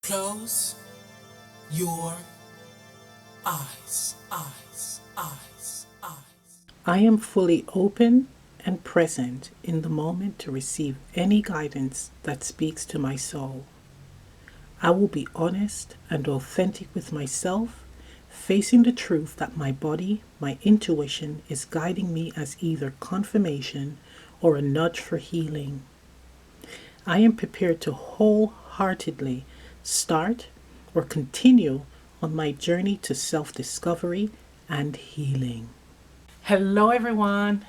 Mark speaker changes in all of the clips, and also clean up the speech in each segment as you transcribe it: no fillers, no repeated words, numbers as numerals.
Speaker 1: Close your eyes, eyes, eyes, eyes.
Speaker 2: I am fully open and present in the moment to receive any guidance that speaks to my soul. I will be honest and authentic with myself, facing the truth that my body, my intuition is guiding me as either confirmation or a nudge for healing. I am prepared to wholeheartedly start or continue on my journey to self-discovery and healing. Hello everyone.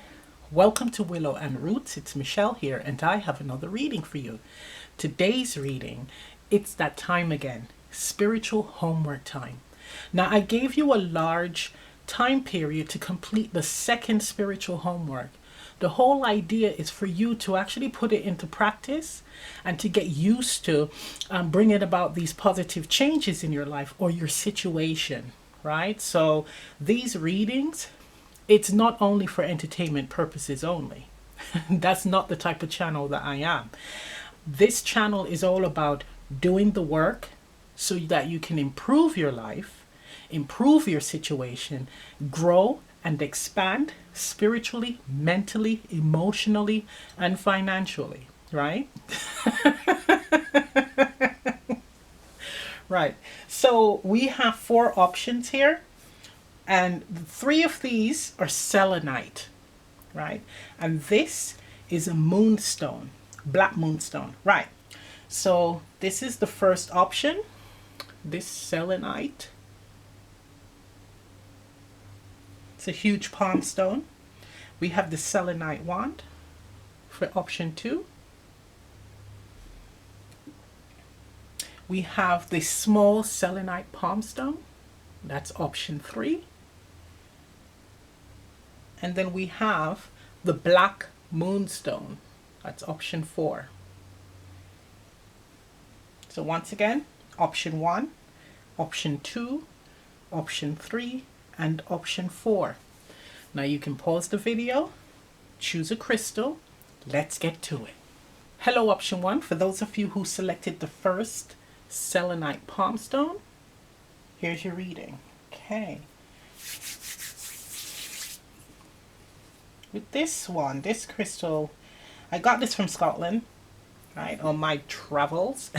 Speaker 2: Welcome to Willow and Roots. It's Michelle here and I have another reading for you. Today's reading, it's that time again, spiritual homework time. Now I gave you a large time period to complete the second spiritual homework. The whole idea is for you to actually put it into practice and to get used to bringing about these positive changes in your life or your situation, right? So these readings, it's not only for entertainment purposes only. That's not the type of channel that I am. This channel is all about doing the work so that you can improve your life, improve your situation, grow and expand spiritually, mentally, emotionally, and financially, right? Right. So we have 4 options here, and 3 of these are selenite, right? And this is a moonstone, black moonstone, right? So this is the first option, this selenite. It's a huge palm stone. We have the selenite wand for option 2. We have the small selenite palm stone. That's option 3. And then we have the black moonstone. That's option 4. So once again, option 1, option 2, option 3, and option 4. Now you can pause the video, choose a crystal. Let's get to it. Hello, option 1. For those of you who selected the first selenite palm stone, here's your reading. Okay. With this one, this crystal, I got this from Scotland, right, on my travels.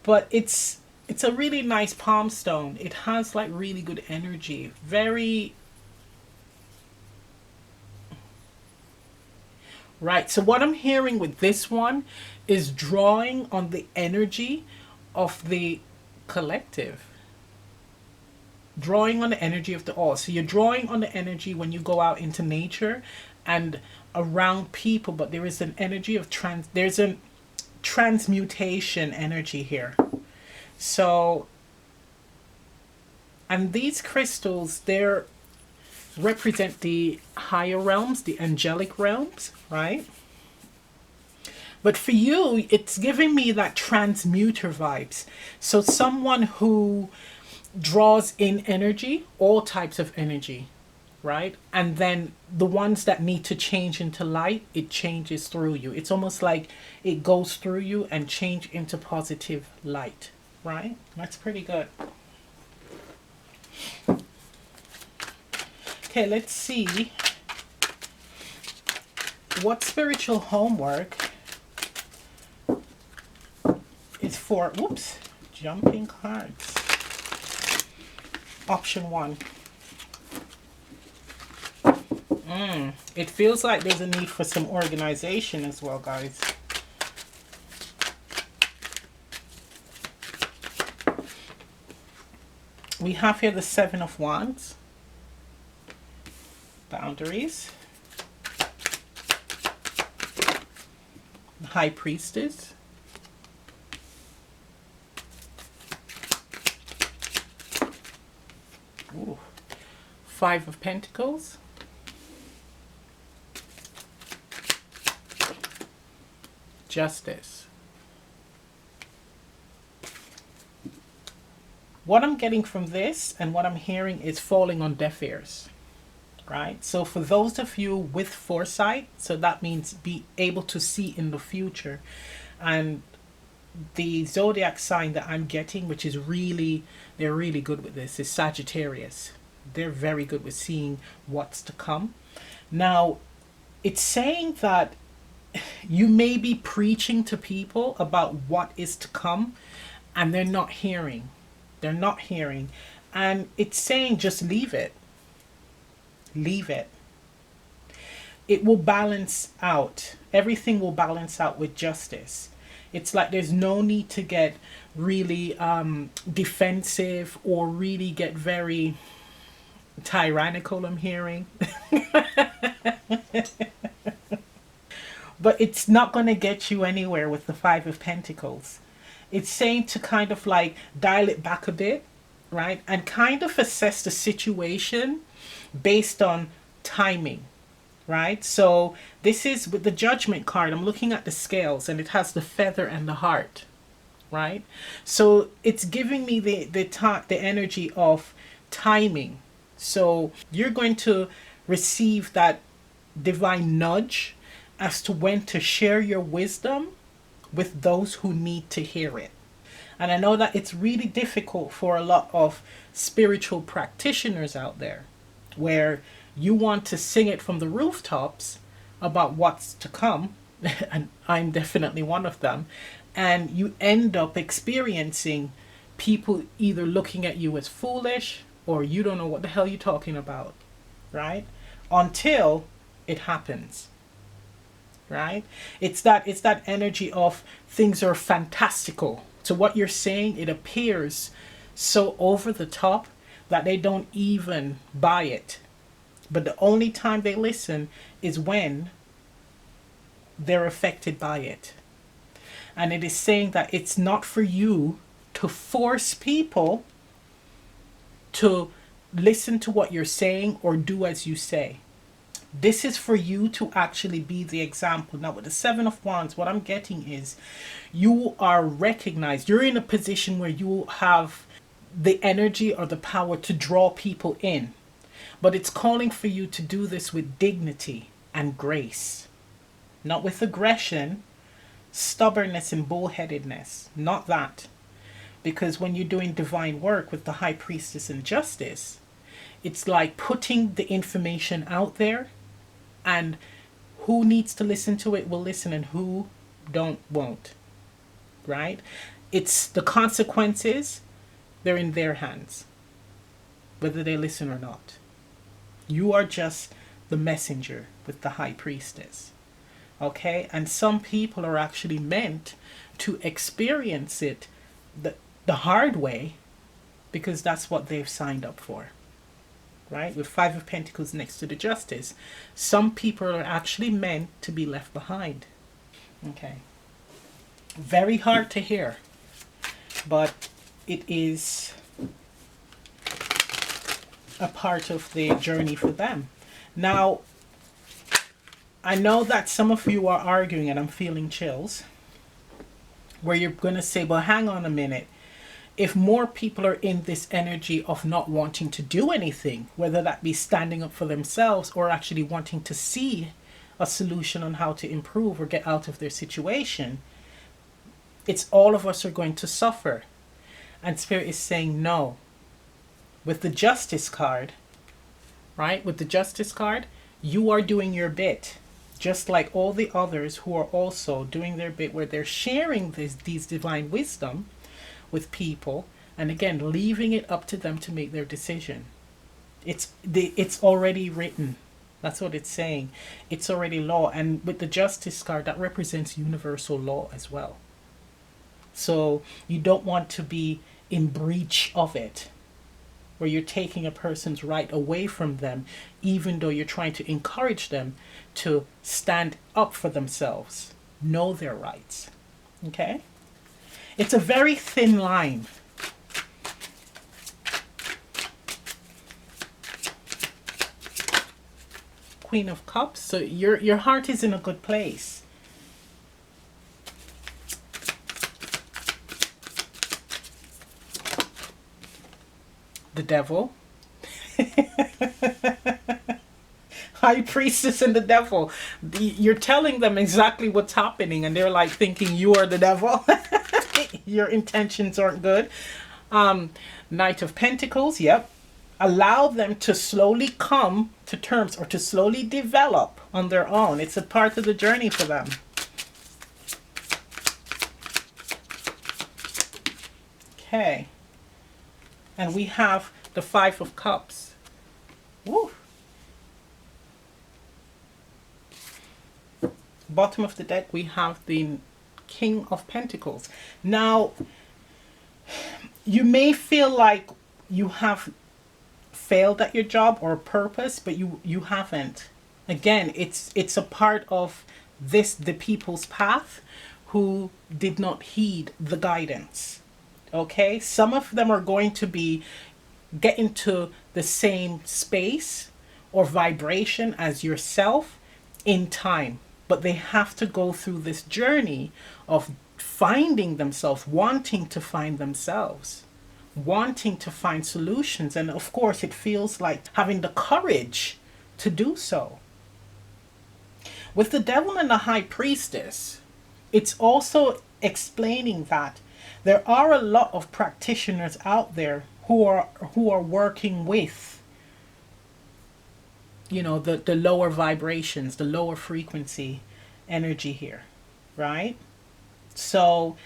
Speaker 2: But it's a really nice palm stone. It has like really good energy. Very right. So what I'm hearing with this one is drawing on the energy of the collective. Drawing on the energy of the all. So you're drawing on the energy when you go out into nature and around people, but there is an energy of there's a transmutation energy here. So, and these crystals, they're represent the higher realms, the angelic realms, right? But for you, it's giving me that transmuter vibes. So someone who draws in energy, all types of energy, right? And then the ones that need to change into light, it changes through you. It's almost like it goes through you and change into positive light, right? That's pretty good. Okay, let's see what spiritual homework is for, whoops, jumping cards. Option 1. It feels like there's a need for some organization as well, guys. We have here the 7 of Wands. Boundaries. The High Priestess. Ooh. 5 of Pentacles. Justice. What I'm getting from this and what I'm hearing is falling on deaf ears, right? So for those of you with foresight, so that means be able to see in the future and the zodiac sign that I'm getting, which is really, they're really good with this, is Sagittarius. They're very good with seeing what's to come. Now, it's saying that you may be preaching to people about what is to come, and they're not hearing. They're not hearing. And it's saying just leave it. Leave it. It will balance out. Everything will balance out with justice. It's like there's no need to get really defensive or really get very tyrannical, I'm hearing. But it's not going to get you anywhere with the Five of Pentacles. It's saying to kind of like dial it back a bit, right? And kind of assess the situation based on timing, right? So this is with the Judgment card. I'm looking at the scales and it has the feather and the heart, right? So it's giving me the energy of timing. So you're going to receive that divine nudge as to when to share your wisdom with those who need to hear it. And I know that it's really difficult for a lot of spiritual practitioners out there where you want to sing it from the rooftops about what's to come, and I'm definitely one of them, and you end up experiencing people either looking at you as foolish or you don't know what the hell you're talking about, right? Until it happens. Right? It's that energy of things are fantastical. So what you're saying, it appears so over the top that they don't even buy it. But the only time they listen is when they're affected by it. And it is saying that it's not for you to force people to listen to what you're saying or do as you say. This is for you to actually be the example. Now, with the Seven of Wands, what I'm getting is you are recognized. You're in a position where you have the energy or the power to draw people in. But it's calling for you to do this with dignity and grace. Not with aggression, stubbornness, and bullheadedness. Not that. Because when you're doing divine work with the High Priestess and Justice, it's like putting the information out there, and who needs to listen to it will listen and who won't, right? It's the consequences, they're in their hands, whether they listen or not. You are just the messenger with the High Priestess, okay? And some people are actually meant to experience it the hard way because that's what they've signed up for. Right? With Five of Pentacles next to the Justice. Some people are actually meant to be left behind. Okay. Very hard to hear. But it is a part of the journey for them. Now, I know that some of you are arguing, and I'm feeling chills, where you're going to say, well, hang on a minute. If more people are in this energy of not wanting to do anything, whether that be standing up for themselves or actually wanting to see a solution on how to improve or get out of their situation, it's all of us are going to suffer. And Spirit is saying no. With the Justice card, right? With the Justice card, you are doing your bit. Just like all the others who are also doing their bit where they're sharing these divine wisdom with people, and again leaving it up to them to make their decision. It's already written. That's what it's saying. It's already law. And with the Justice card, that represents universal law as well. So you don't want to be in breach of it, where you're taking a person's right away from them, even though you're trying to encourage them to stand up for themselves, know their rights. Okay? It's a very thin line. Queen of Cups. So your heart is in a good place. The Devil. High Priestess and the Devil. You're telling them exactly what's happening and they're like thinking you are the devil. your intentions aren't good. Knight of Pentacles, yep. Allow them to slowly come to terms or to slowly develop on their own. It's a part of the journey for them. Okay. And we have the Five of Cups. Woo. Bottom of the deck, we have the King of Pentacles. Now, you may feel like you have failed at your job or purpose, but you haven't. Again, it's a part of the people's path who did not heed the guidance. Okay, some of them are going to be getting to the same space or vibration as yourself in time, but they have to go through this journey of finding themselves, wanting to find themselves, wanting to find solutions. And of course, it feels like having the courage to do so. With the Devil and the High Priestess, it's also explaining that there are a lot of practitioners out there who are working with, you know, the lower vibrations, the lower frequency energy here, right? So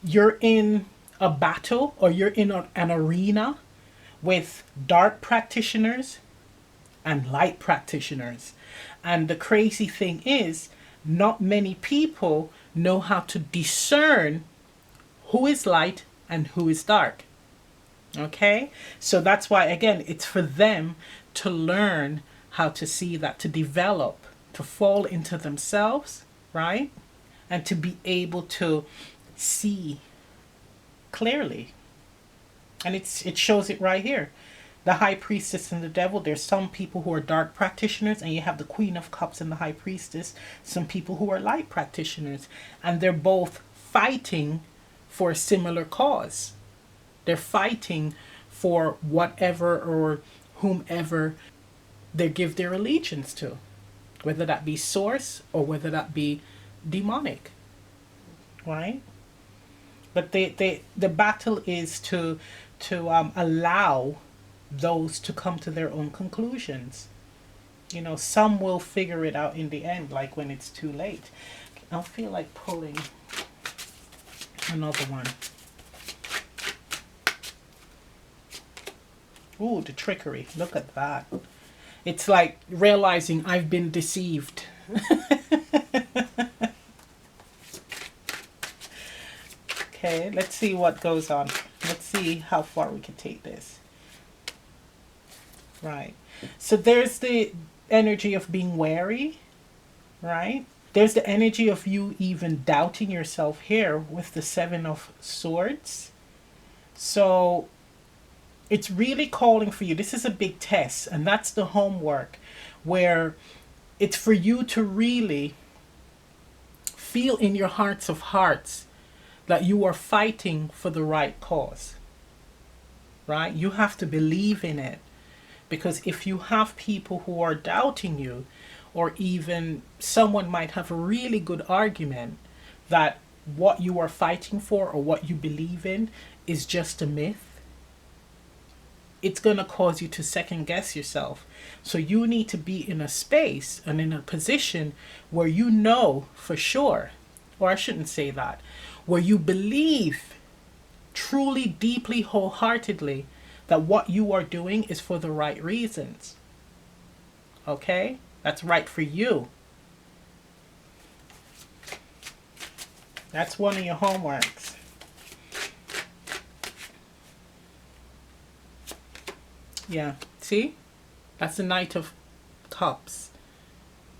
Speaker 2: you're in a battle, or you're in an arena with dark practitioners and light practitioners. And the crazy thing is, not many people know how to discern who is light and who is dark. Okay? So that's why, again, it's for them to learn how to see that, to develop, to fall into themselves, right? And to be able to see clearly. And it shows it right here. The High Priestess and the Devil. There's some people who are dark practitioners, and you have the Queen of Cups and the High Priestess. Some people who are light practitioners, and they're both fighting for a similar cause. They're fighting for whatever or whomever they give their allegiance to, whether that be source or whether that be demonic, right? But the battle is to allow those to come to their own conclusions. You know, some will figure it out in the end, like when it's too late. I feel like pulling another one. Ooh, the trickery. Look at that. It's like realizing I've been deceived. Okay, let's see what goes on. Let's see how far we can take this. Right. So there's the energy of being wary, right? There's the energy of you even doubting yourself here with the Seven of Swords. So it's really calling for you. This is a big test, and that's the homework, where it's for you to really feel in your hearts of hearts that you are fighting for the right cause, right? You have to believe in it, because if you have people who are doubting you, or even someone might have a really good argument that what you are fighting for or what you believe in is just a myth, it's going to cause you to second guess yourself. So you need to be in a space and in a position where you know for sure, or I shouldn't say that, where you believe truly, deeply, wholeheartedly that what you are doing is for the right reasons. Okay? That's right for you. That's one of your homeworks. Yeah, see? That's the Knight of Cups.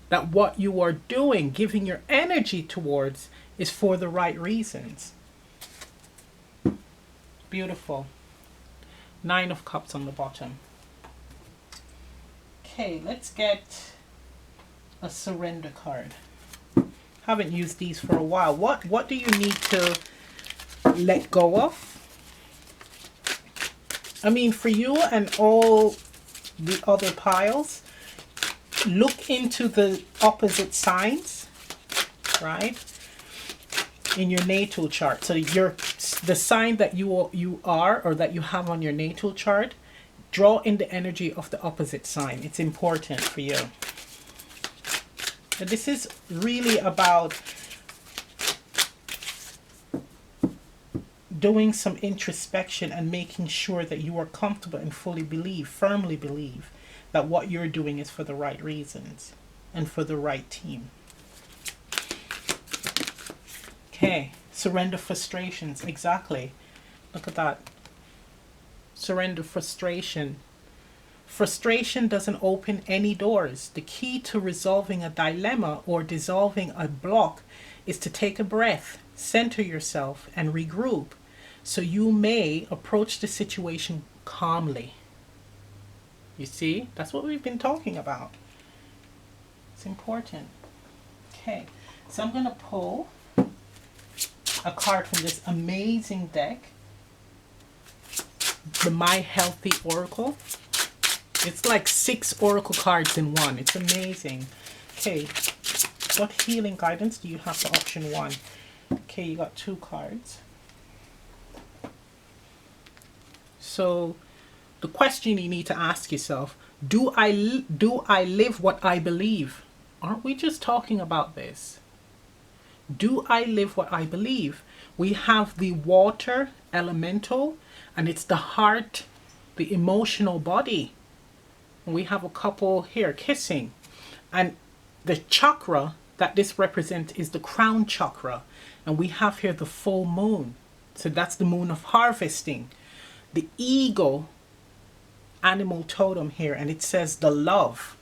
Speaker 2: That what you are doing, giving your energy towards, is for the right reasons. Beautiful. Nine of Cups on the bottom. Okay, let's get a surrender card. Haven't used these for a while. What do you need to let go of? I mean, for you and all the other piles, look into the opposite signs, right? in your natal chart. So the sign that you are or that you have on your natal chart, draw in the energy of the opposite sign. It's important for you. But this is really about doing some introspection and making sure that you are comfortable and firmly believe that what you're doing is for the right reasons and for the right team. Okay, surrender frustrations. Exactly. Look at that. Surrender frustration. Frustration doesn't open any doors. The key to resolving a dilemma or dissolving a block is to take a breath, center yourself, and regroup so you may approach the situation calmly. You see, that's what we've been talking about. It's important. Okay, so I'm going to pull a card from this amazing deck, the My Healthy Oracle. It's like 6 oracle cards in one. It's amazing. Okay, what healing guidance do you have for option 1? Okay, you got 2 cards. So the question you need to ask yourself, do I live what I believe? Aren't we just talking about this? Do I live what I believe? We have the water elemental, and it's the heart, the emotional body. We have a couple here kissing, and the chakra that this represents is the crown chakra, and we have here the full moon. So that's the moon of harvesting. The eagle animal totem here, and it says the love.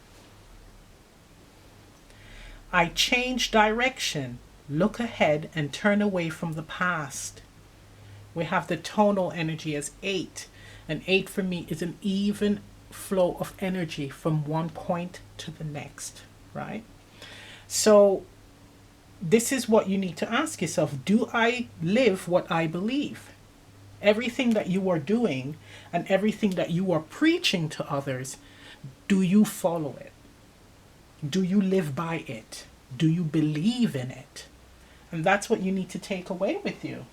Speaker 2: I change direction, look ahead, and turn away from the past. We have the tonal energy as 8, and 8 for me is an even flow of energy from one point to the next, right? So this is what you need to ask yourself. Do I live what I believe? Everything that you are doing and everything that you are preaching to others, do you follow it? Do you live by it? Do you believe in it? And that's what you need to take away with you.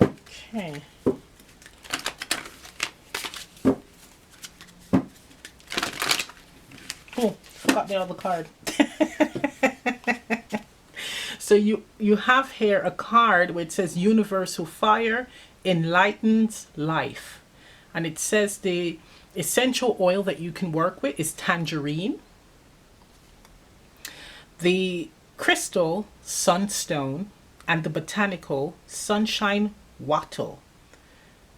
Speaker 2: Okay. Oh, forgot the other card. So you have here a card which says Universal Fire enlightens life. And it says the essential oil that you can work with is tangerine. The crystal sunstone and the botanical sunshine wattle.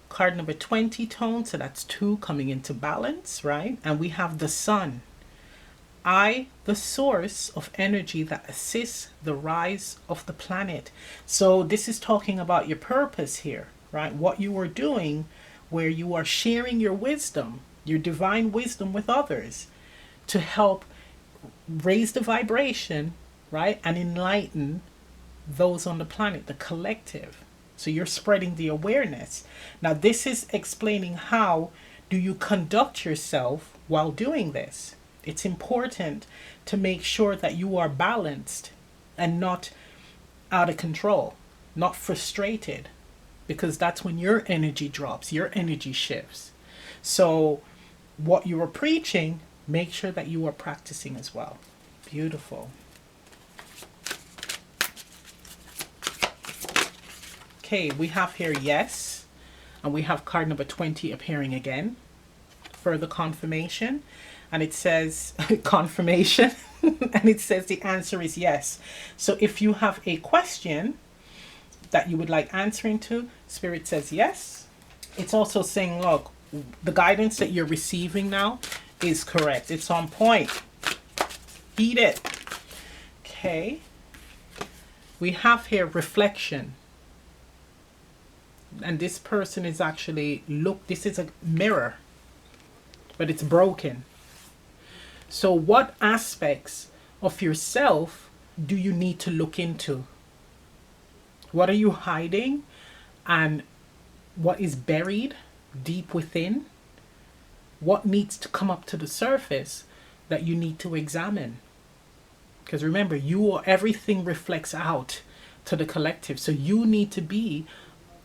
Speaker 2: Card number 20 tone, so that's 2 coming into balance, right? And we have the sun. I, the source of energy that assists the rise of the planet. So this is talking about your purpose here, right? What you are doing, where you are sharing your wisdom, your divine wisdom with others to help raise the vibration, right? And enlighten those on the planet, the collective. So you're spreading the awareness. Now this is explaining how do you conduct yourself while doing this. It's important to make sure that you are balanced and not out of control, not frustrated, because that's when your energy drops, your energy shifts. So what you are preaching, make sure that you are practicing as well. Beautiful. Okay, we have here yes, and we have card number 20 appearing again. Further confirmation. And it says confirmation and it says the answer is yes. So if you have a question that you would like answering to, Spirit says yes. It's also saying, look, the guidance that you're receiving now is correct. It's on point. Eat it. Okay. We have here reflection. And this person is actually, look, this is a mirror, but it's broken. So what aspects of yourself do you need to look into? What are you hiding? And what is buried deep within? What needs to come up to the surface that you need to examine? Because remember, everything reflects out. to the collective. So you need to be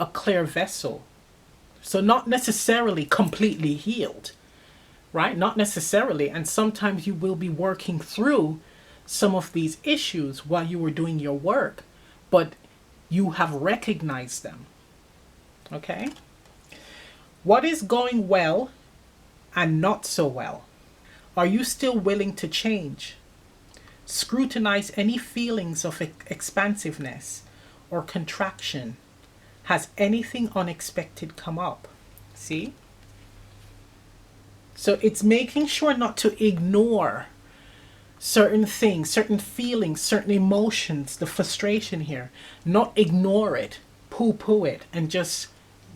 Speaker 2: a clear vessel. So not necessarily completely healed, right? Not necessarily. And sometimes you will be working through some of these issues while you were doing your work, but you have recognized them. Okay? What is going well and not so well? Are you still willing to change? Scrutinize any feelings of expansiveness or contraction. Has anything unexpected come up? See? So it's making sure not to ignore certain things, certain feelings, certain emotions, the frustration here. Not ignore it, poo-poo it, and just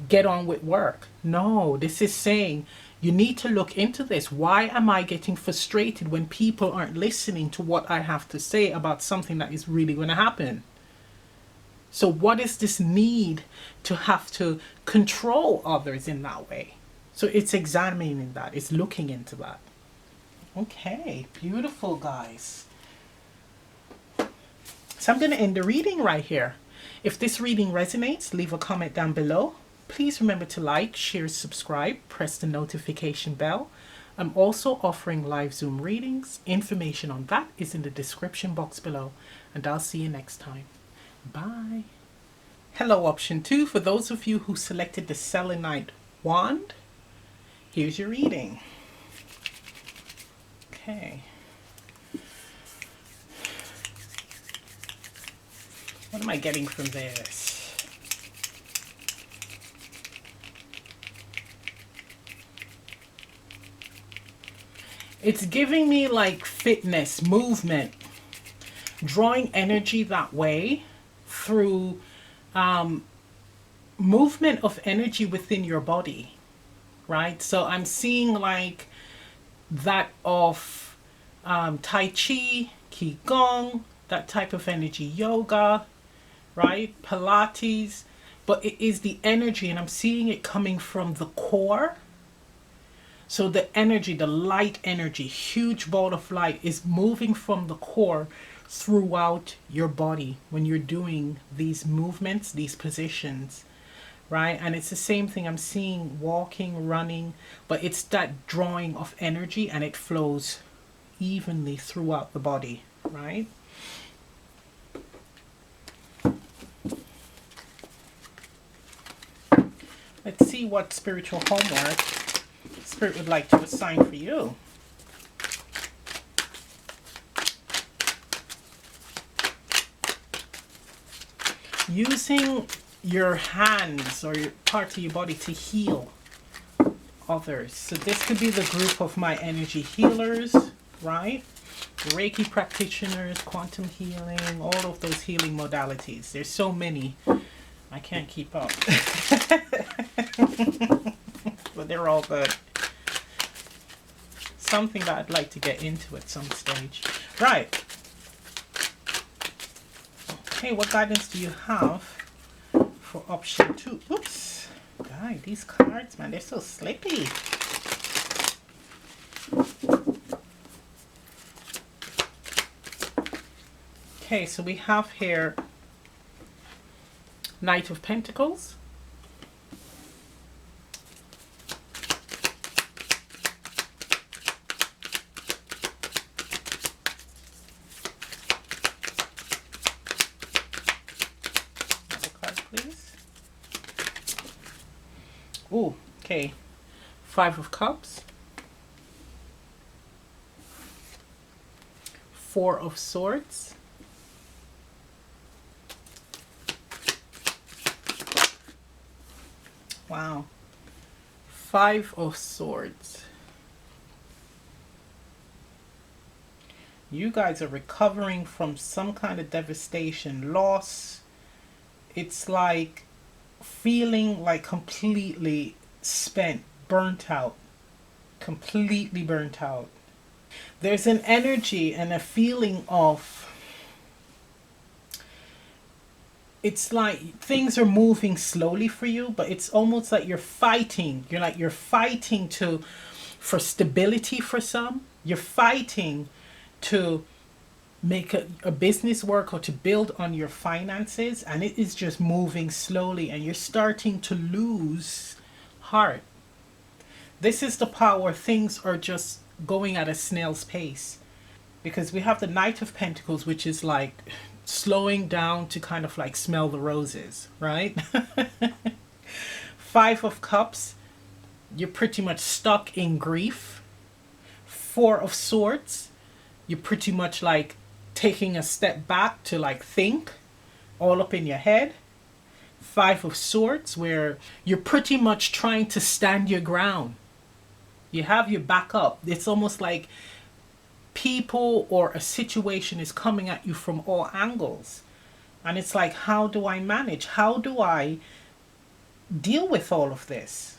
Speaker 2: get on with work. No, this is saying you need to look into this. Why am I getting frustrated when people aren't listening to what I have to say about something that is really going to happen? So what is this need to have to control others in that way? So it's examining that, it's looking into that. Okay, beautiful, guys. So I'm going to end the reading right here. If this reading resonates, leave a comment down below. Please remember to like, share, subscribe, press the notification bell. I'm also offering live Zoom readings. Information on that is in the description box below. And I'll see you next time. Bye. Hello, option 2. For those of you who selected the selenite wand, here's your reading. Okay. What am I getting from this? It's giving me like fitness, movement, drawing energy that way through movement of energy within your body, right? So I'm seeing like that of Tai Chi, Qigong, that type of energy, yoga, right? Pilates, but it is the energy, and I'm seeing it coming from the core. So the energy, the light energy, huge ball of light is moving from the core throughout your body when you're doing these movements, these positions, right? And it's the same thing I'm seeing, walking, running, but it's that drawing of energy, and it flows evenly throughout the body, right? Let's see what spiritual homework Spirit would like to assign for you. Using your hands or your part of your body to heal others. So this could be the group of my energy healers, right? Reiki practitioners, quantum healing, all of those healing modalities. There's so many. I can't keep up. But they're all good. Something that I'd like to get into at some stage. Right. Okay, what guidance do you have for option 2? Oops. God, these cards, man, they're so slippy. Okay, so we have here Knight of Pentacles. Oh, okay. 5 of Cups. 4 of Swords. Wow. 5 of Swords. You guys are recovering from some kind of devastation, loss. It's like feeling like completely spent, burnt out, completely burnt out. There's an energy and a feeling of, it's like things are moving slowly for you, but it's almost like you're fighting. You're fighting for stability for some. You're fighting to make a business work or to build on your finances, and it is just moving slowly and you're starting to lose heart. This is the part where things are just going at a snail's pace, because we have the Knight of Pentacles, which is like slowing down to kind of like smell the roses, right? Five of Cups, you're pretty much stuck in grief. Four of Swords, you're pretty much like taking a step back to like think all up in your head. Five of Swords, where you're pretty much trying to stand your ground. You have your back up. It's almost like people or a situation is coming at you from all angles. And it's like, how do I manage? How do I deal with all of this?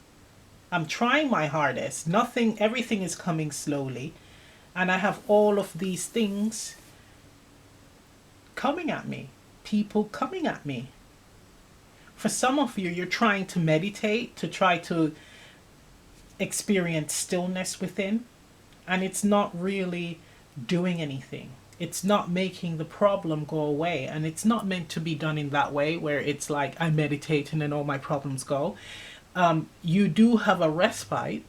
Speaker 2: I'm trying my hardest. Everything is coming slowly. And I have all of these things coming at me. People coming at me. For some of you, you're trying to meditate, to try to experience stillness within. And it's not really doing anything. It's not making the problem go away. And it's not meant to be done in that way where it's like I meditate and then all my problems go. You do have a respite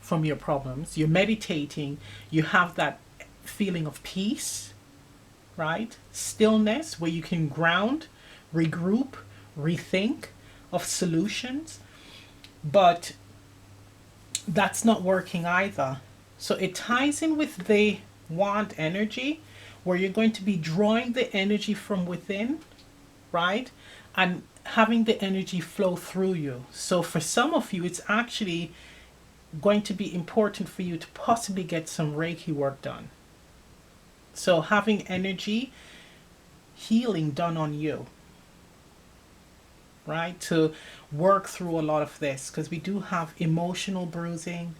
Speaker 2: from your problems. You're meditating. You have that feeling of peace, right? Stillness, where you can ground, regroup, rethink of solutions. But that's not working either. So it ties in with the Wand energy, where you're going to be drawing the energy from within, right? And having the energy flow through you. So for some of you, it's actually going to be important for you to possibly get some Reiki work done. So having energy healing done on you, right? To work through a lot of this, because we do have emotional bruising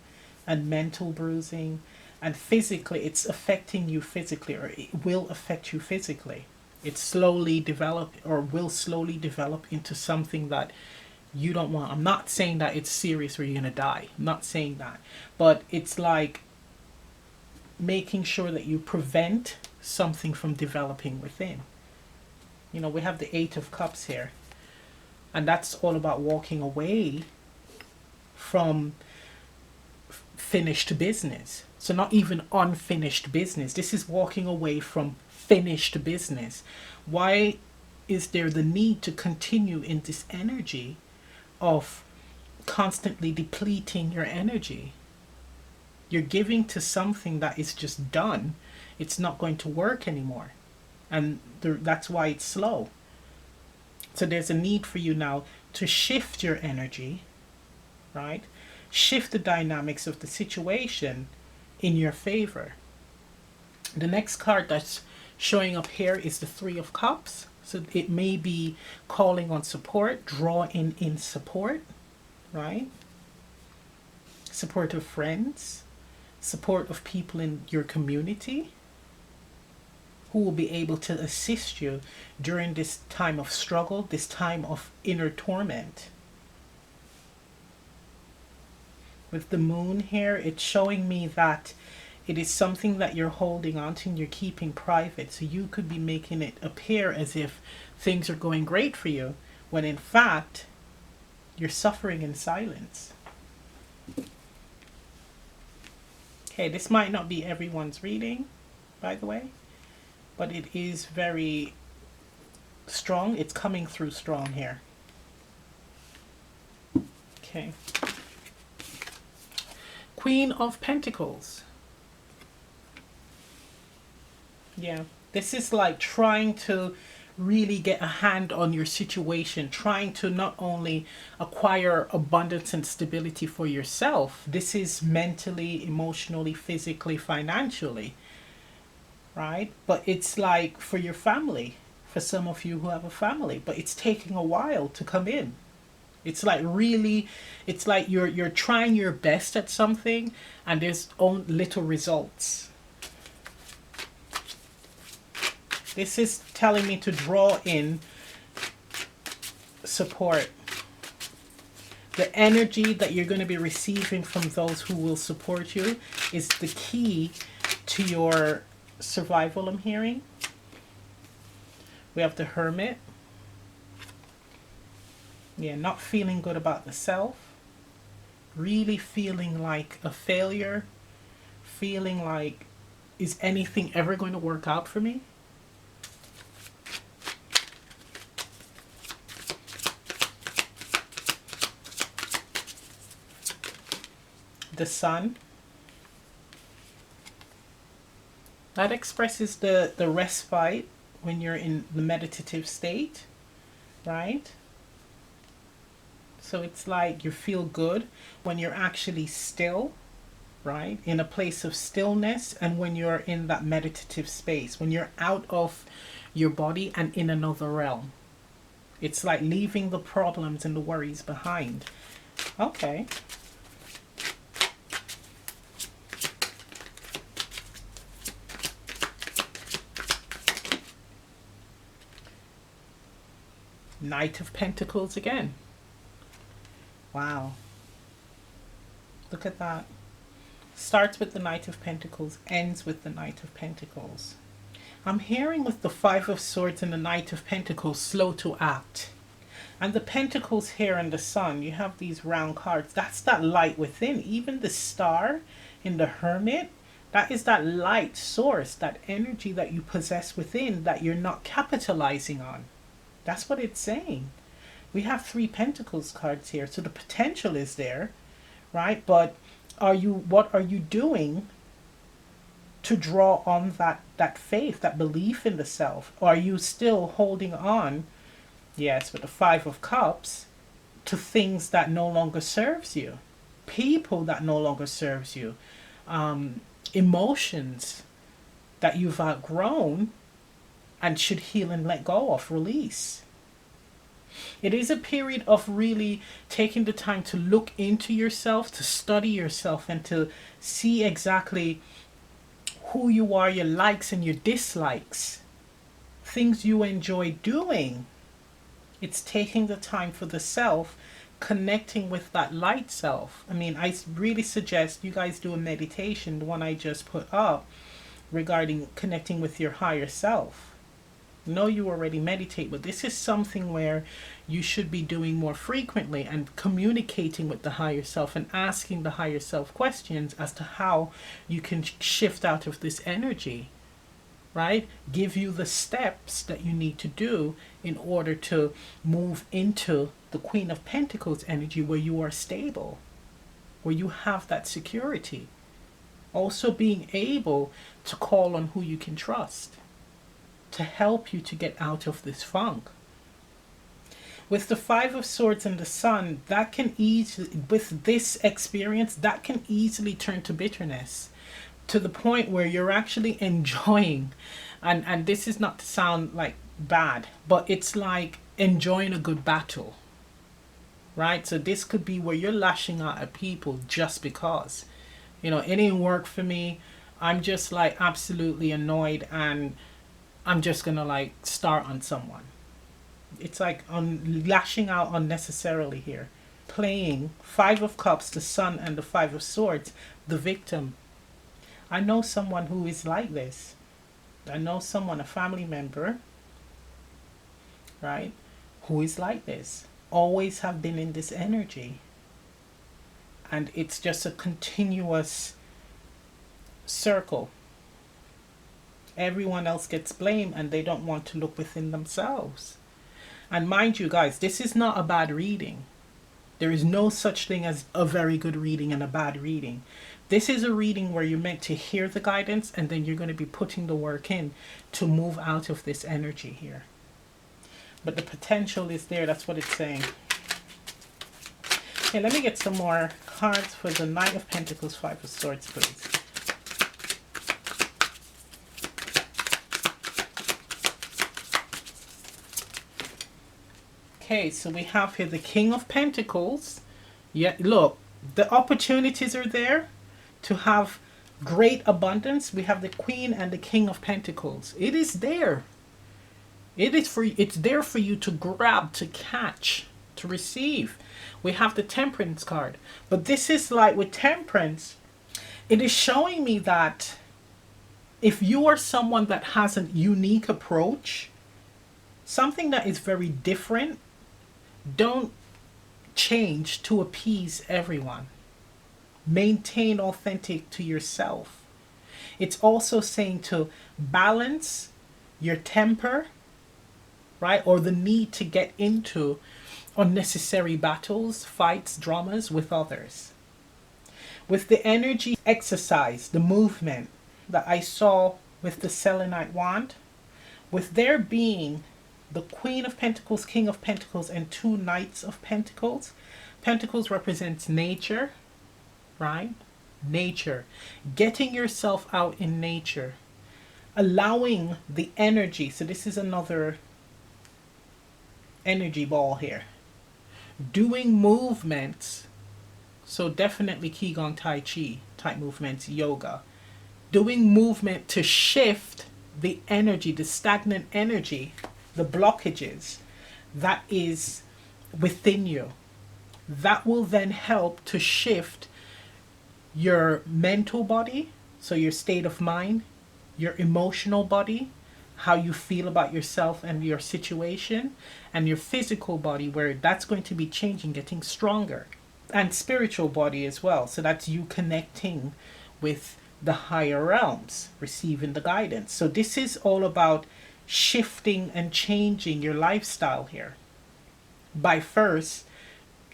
Speaker 2: and mental bruising, and physically it's affecting you physically, or it will affect you physically. It slowly develop or will slowly develop into something that you don't want. I'm not saying that it's serious or you're going to die. I'm not saying that. But it's like making sure that you prevent something from developing within. You know, we have the Eight of Cups here. And that's all about walking away from finished business. So not even unfinished business. This is walking away from finished business. Why is there the need to continue in this energy of constantly depleting your energy? You're giving to something that is just done. It's not going to work anymore. And that's why it's slow. So there's a need for you now to shift your energy, right? Shift the dynamics of the situation in your favor. The next card that's showing up here is the Three of Cups. So it may be calling on support, drawing in support, right? Support of friends, support of people in your community who will be able to assist you during this time of struggle, this time of inner torment. With the Moon here, it's showing me that it is something that you're holding on to and you're keeping private. So you could be making it appear as if things are going great for you, when in fact, you're suffering in silence. Okay, this might not be everyone's reading, by the way, but it is very strong. It's coming through strong here. Okay. Queen of Pentacles. Yeah, this is like trying to really get a hand on your situation, trying to not only acquire abundance and stability for yourself. This is mentally, emotionally, physically, financially, right? But it's like for your family, for some of you who have a family, but it's taking a while to come in. It's like really, it's like you're trying your best at something and there's own little results. This is telling me to draw in support. The energy that you're going to be receiving from those who will support you is the key to your survival, I'm hearing. We have the Hermit. Yeah, not feeling good about the self. Really feeling like a failure. Feeling like, is anything ever going to work out for me? The Sun. That expresses the respite when you're in the meditative state, right? So it's like you feel good when you're actually still, right? In a place of stillness, and when you're in that meditative space, when you're out of your body and in another realm. It's like leaving the problems and the worries behind. Okay. Knight of Pentacles again. Wow. Look at that. Starts with the Knight of Pentacles, ends with the Knight of Pentacles. I'm hearing with the Five of Swords and the Knight of Pentacles, slow to act. And the Pentacles here and the Sun, you have these round cards. That's that light within. Even the Star in the Hermit, that is that light source, that energy that you possess within that you're not capitalizing on. That's what it's saying. We have 3 Pentacles cards here, so the potential is there, right? But what are you doing to draw on that faith, that belief in the self? Or are you still holding on, yes, with the 5 of Cups, to things that no longer serves you, people that no longer serves you, emotions that you've outgrown and should heal and let go of, release? It is a period of really taking the time to look into yourself, to study yourself, and to see exactly who you are, your likes and your dislikes, things you enjoy doing. It's taking the time for the self, connecting with that light self. I mean, I really suggest you guys do a meditation, the one I just put up, regarding connecting with your higher self. Know you already meditate, but this is something where you should be doing more frequently, and communicating with the higher self and asking the higher self questions as to how you can shift out of this energy, right? Give you the steps that you need to do in order to move into the Queen of Pentacles energy, where you are stable, where you have that security. Also being able to call on who you can trust to help you to get out of this funk. With the 5 of Swords and the Sun, that can easily, with this experience, that can easily turn to bitterness, to the point where you're actually enjoying, and this is not to sound like bad, but it's like enjoying a good battle, right? So this could be where you're lashing out at people just because, you know, it didn't work for me. I'm just like absolutely annoyed, and I'm just gonna like start on someone. It's like lashing out unnecessarily here. Playing 5 of Cups, the Sun, and the 5 of Swords, the victim. I know someone who is like this. I know someone, a family member, right, who is like this. Always have been in this energy. And it's just a continuous circle. Everyone else gets blamed, and they don't want to look within themselves. And mind you guys, this is not a bad reading. There is no such thing as a very good reading and a bad reading. This is a reading where you're meant to hear the guidance, and then you're going to be putting the work in to move out of this energy here. But the potential is there. That's what it's saying. Okay, let me get some more cards for the Knight of Pentacles, 5 of Swords, please. Okay, so we have here the King of Pentacles. Yeah, look, the opportunities are there to have great abundance. We have the Queen and the King of Pentacles. It is there. It's there for you to grab, to catch, to receive. We have the Temperance card. But this is like with Temperance, it is showing me that if you are someone that has a unique approach, something that is very different. Don't change to appease everyone. Maintain authentic to yourself. It's also saying to balance your temper, right? Or the need to get into unnecessary battles, fights, dramas with others. With the energy exercise, the movement that I saw with the selenite wand, with there being the Queen of Pentacles, King of Pentacles, and two Knights of Pentacles. Pentacles represents nature, right? Nature. Getting yourself out in nature. Allowing the energy. So this is another energy ball here. Doing movements. So definitely Qigong Tai Chi type movements, yoga. Doing movement to shift the energy, the stagnant energy, the blockages that is within you. That will then help to shift your mental body, so your state of mind, your emotional body, how you feel about yourself and your situation, and your physical body, where that's going to be changing, getting stronger, and spiritual body as well. So that's you connecting with the higher realms, receiving the guidance. So this is all about shifting and changing your lifestyle here by first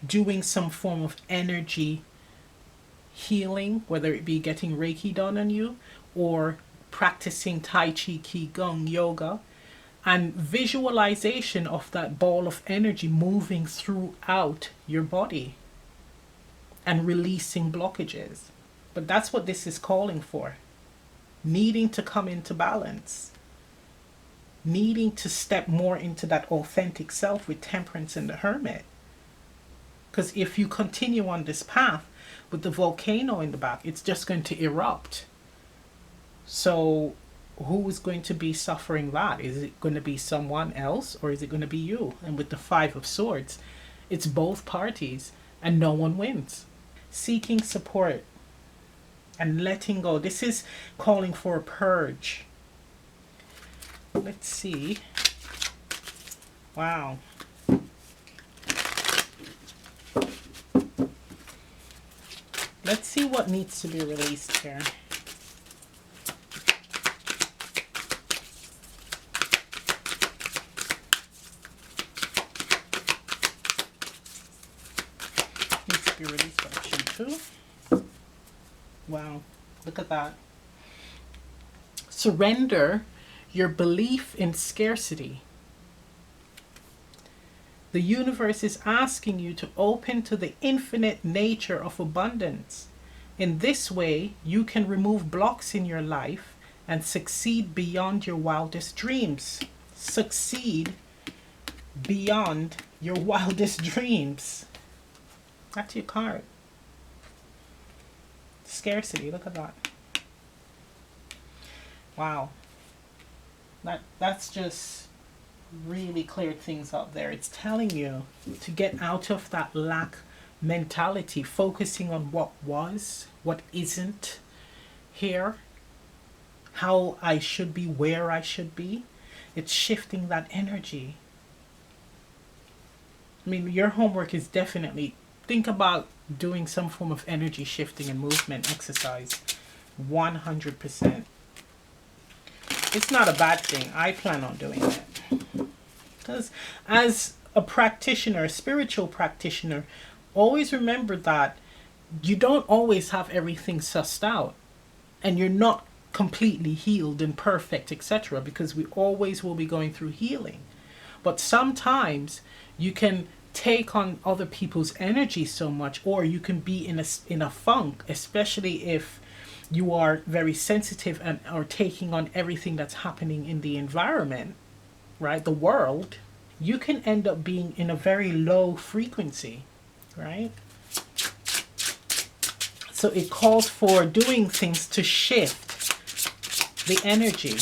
Speaker 2: doing some form of energy healing, whether it be getting Reiki done on you or practicing Tai Chi, Qigong, yoga, and visualization of that ball of energy moving throughout your body and releasing blockages. But that's what this is calling for. Needing to come into balance. Needing to step more into that authentic self with Temperance and the Hermit. Because if you continue on this path with the volcano in the back, it's just going to erupt. So who is going to be suffering that? Is it going to be someone else, or is it going to be you? And with the Five of Swords, it's both parties and no one wins. Seeking support and letting go. This is calling for a purge. Let's see. Wow. Let's see what needs to be released here. Needs to be released by option 2. Wow, look at that. Surrender your belief in scarcity. The universe is asking you to open to the infinite nature of abundance. In this way, you can remove blocks in your life and succeed beyond your wildest dreams. Succeed beyond your wildest dreams. That's your card. Scarcity, look at that. Wow. That's just really cleared things up there. It's telling you to get out of that lack mentality, focusing on what was, what isn't here, how I should be, where I should be. It's shifting that energy. I mean, your homework is definitely think about doing some form of energy shifting and movement exercise. 100%. It's not a bad thing. I plan on doing it. Because as a practitioner, a spiritual practitioner, always remember that you don't always have everything sussed out. And you're not completely healed and perfect, etc. Because we always will be going through healing. But sometimes you can take on other people's energy so much, or you can be in a funk, especially if you are very sensitive and are taking on everything that's happening in the environment, right? The world. You can end up being in a very low frequency, right? So it calls for doing things to shift the energy,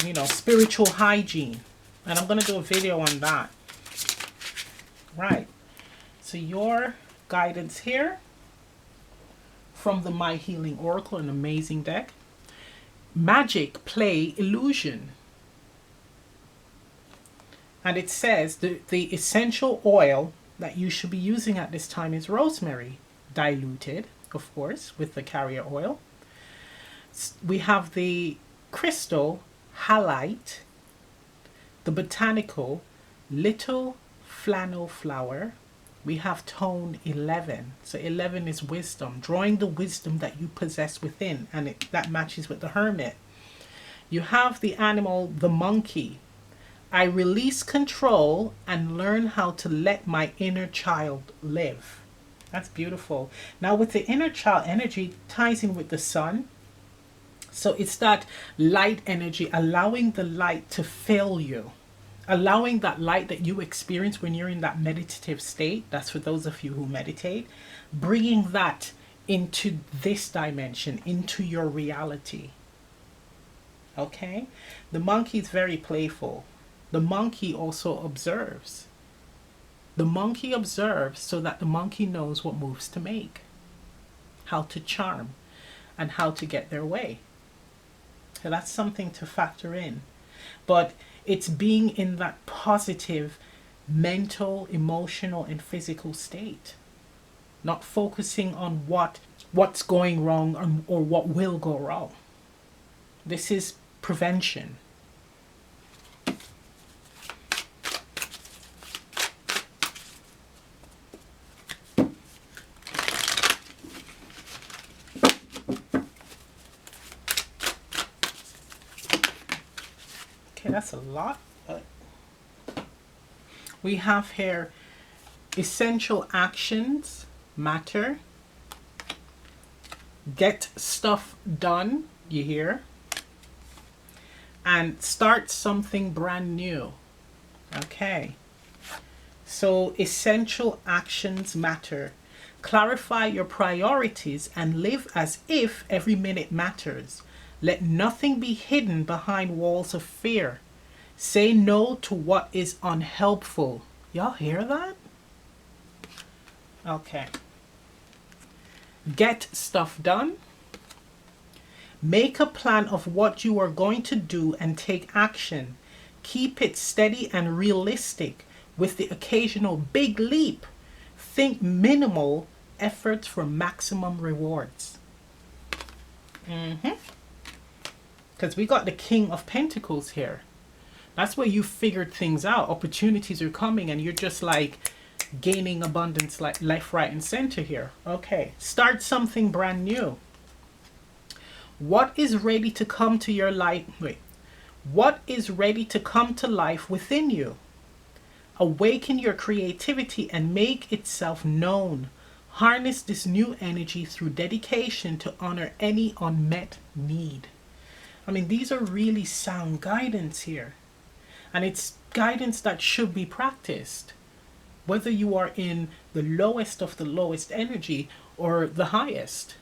Speaker 2: you know, spiritual hygiene. And I'm going to do a video on that. Right. So your guidance here from the My Healing Oracle, an amazing deck. Magic, play, illusion. And it says the essential oil that you should be using at this time is rosemary, diluted, of course, with the carrier oil. We have the crystal halite, the botanical little flannel flower. We have tone 11. So 11 is wisdom, drawing the wisdom that you possess within, and that matches with the hermit. You have the animal, the monkey. I release control and learn how to let my inner child live. That's beautiful. Now with the inner child energy ties in with the sun. So it's that light energy, allowing the light to fill you. Allowing that light that you experience when you're in that meditative state. That's for those of you who meditate. Bringing that into this dimension, into your reality. Okay? The monkey is very playful. The monkey also observes. The monkey observes so that the monkey knows what moves to make, how to charm, and how to get their way. So that's something to factor in. But it's being in that positive mental, emotional, and physical state. Not focusing on what's going wrong or what will go wrong. This is prevention. Okay, that's a lot. But we have here essential actions matter. Get stuff done, you hear? And start something brand new. Okay. So essential actions matter. Clarify your priorities and live as if every minute matters. Let nothing be hidden behind walls of fear. Say no to what is unhelpful. Y'all hear that? Okay. Get stuff done. Make a plan of what you are going to do and take action. Keep it steady and realistic with the occasional big leap. Think minimal efforts for maximum rewards. Because we got the King of Pentacles here. That's where you figured things out. Opportunities are coming and you're just like gaining abundance like left, right, and center here. Okay, start something brand new. What is ready to come to your life? What is ready to come to life within you? Awaken your creativity and make itself known. Harness this new energy through dedication to honor any unmet need. I mean, these are really sound guidance here. And it's guidance that should be practiced. Whether you are in the lowest of the lowest energy or the highest.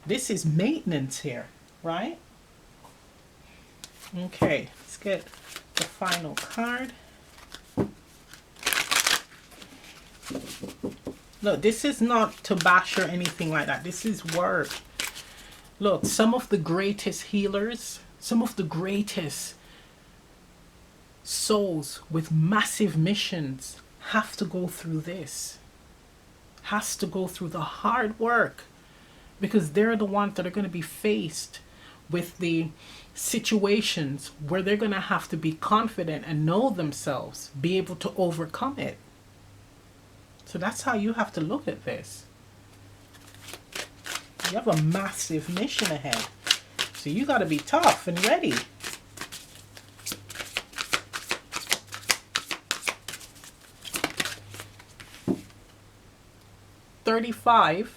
Speaker 2: This is maintenance here, right? Okay, let's get the final card. Look, this is not to bash or anything like that. This is work. Look, some of the greatest healers, some of the greatest souls with massive missions have to go through this. Has to go through the hard work. Because they're the ones that are going to be faced with the situations where they're going to have to be confident and know themselves, be able to overcome it. So that's how you have to look at this. You have a massive mission ahead. So you got to be tough and ready. $35.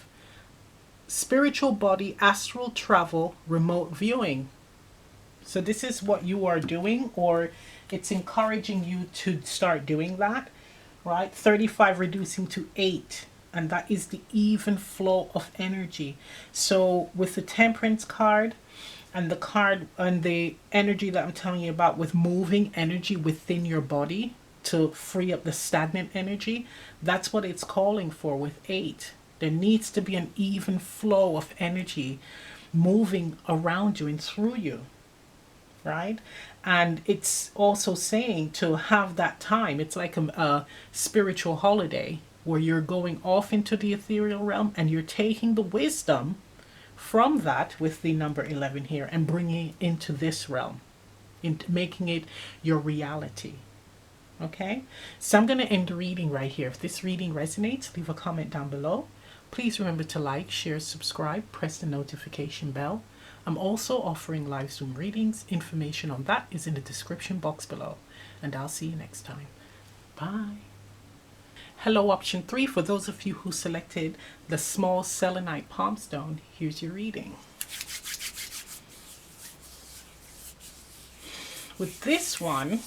Speaker 2: Spiritual body, astral travel, remote viewing. So this is what you are doing, or it's encouraging you to start doing that, right? 35 reducing to 8, and that is the even flow of energy. So with the Temperance card and the card and the energy that I'm telling you about with moving energy within your body to free up the stagnant energy, that's what it's calling for with 8. There needs to be an even flow of energy moving around you and through you. right? And it's also saying to have that time. It's like a spiritual holiday where you're going off into the ethereal realm and you're taking the wisdom from that with the number 11 here and bringing it into this realm, into making it your reality. Okay, so I'm going to end the reading right here. If this reading resonates, leave a comment down below. Please remember to like, share, subscribe, press the notification bell. I'm also offering live Zoom readings. Information on that is in the description box below. And I'll see you next time. Bye. Hello, option 3. For those of you who selected the small selenite palm stone, here's your reading. With this one,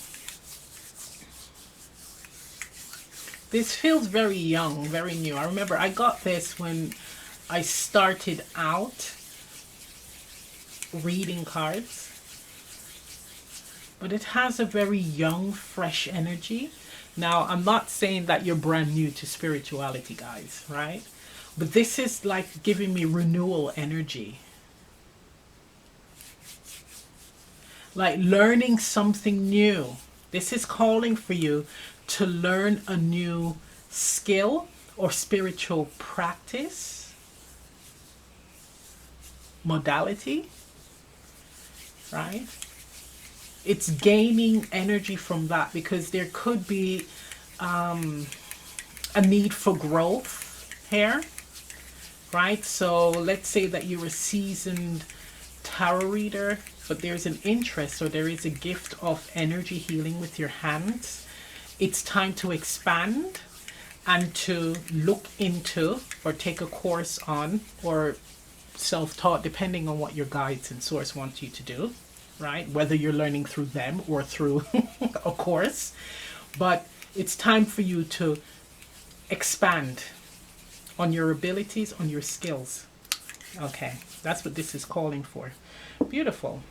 Speaker 2: this feels very young, very new. I remember I got this when I started out reading cards, but it has a very young, fresh energy. Now, I'm not saying that you're brand new to spirituality, guys, right? But this is like giving me renewal energy. Like learning something new. This is calling for you to learn a new skill or spiritual practice, modality, right? It's gaining energy from that because there could be a need for growth here, right? So let's say that you're a seasoned tarot reader, but there's an interest or there is a gift of energy healing with your hands. It's time to expand and to look into or take a course on or self-taught, depending on what your guides and source want you to do, right? Whether you're learning through them or through a course. But it's time for you to expand on your abilities, on your skills. Okay, that's what this is calling for. Beautiful.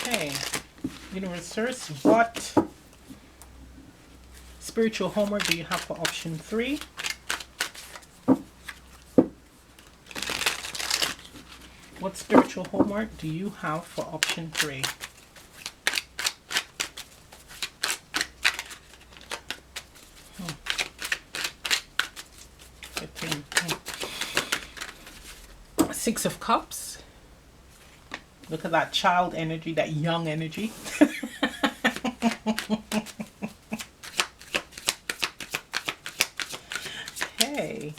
Speaker 2: Okay, universe, what spiritual homework do you have for option 3? What spiritual homework do you have for option 3? Six of Cups. Look at that child energy, that young energy. Okay.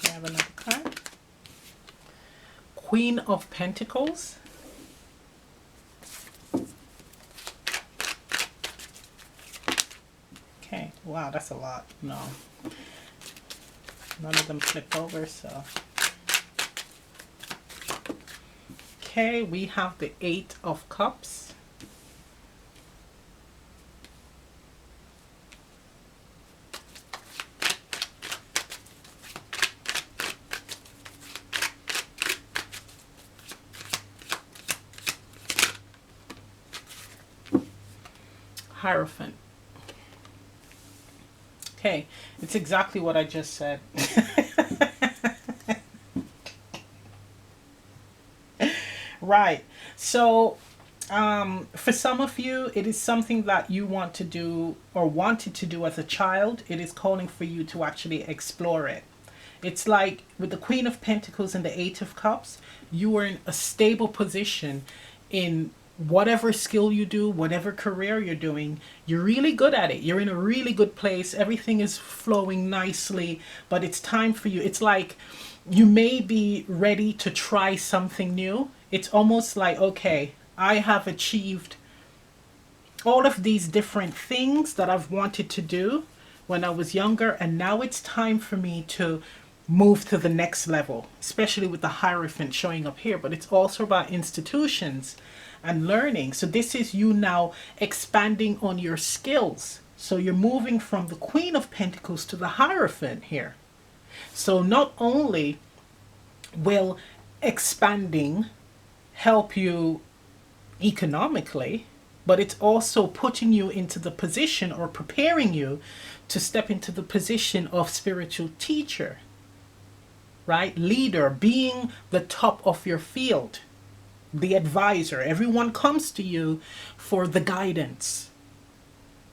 Speaker 2: We have another card. Queen of Pentacles. Okay. Wow, that's a lot. No. None of them flip over, so. Okay, we have the 8 of Cups. Hierophant. Okay, it's exactly what I just said. Right. So for some of you, it is something that you want to do or wanted to do as a child. It is calling for you to actually explore it. It's like with the Queen of Pentacles and the 8 of Cups, you are in a stable position in whatever skill you do, whatever career you're doing. You're really good at it. You're in a really good place. Everything is flowing nicely, but it's time for you. It's like you may be ready to try something new. It's almost like, okay, I have achieved all of these different things that I've wanted to do when I was younger, and now it's time for me to move to the next level, especially with the Hierophant showing up here. But it's also about institutions and learning. So this is you now expanding on your skills. So you're moving from the Queen of Pentacles to the Hierophant here. So not only will expanding help you economically, but it's also putting you into the position or preparing you to step into the position of spiritual teacher, right? Leader, being the top of your field, the advisor. Everyone comes to you for the guidance.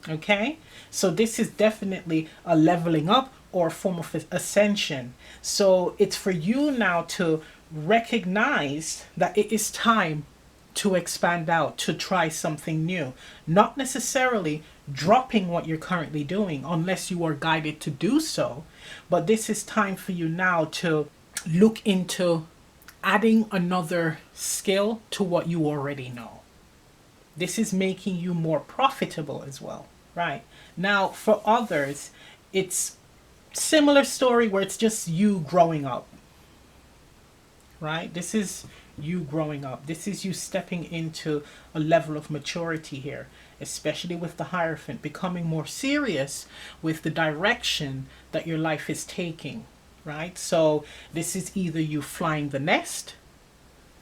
Speaker 2: Okay? So this is definitely a leveling up or a form of ascension. So it's for you now to recognize that it is time to expand out, to try something new. Not necessarily dropping what you're currently doing unless you are guided to do so. But this is time for you now to look into adding another skill to what you already know. This is making you more profitable as well, right? Now, for others, it's similar story where it's just you growing up, right? This is you growing up. This is you stepping into a level of maturity here, especially with the Hierophant, becoming more serious with the direction that your life is taking, right? So this is either you flying the nest,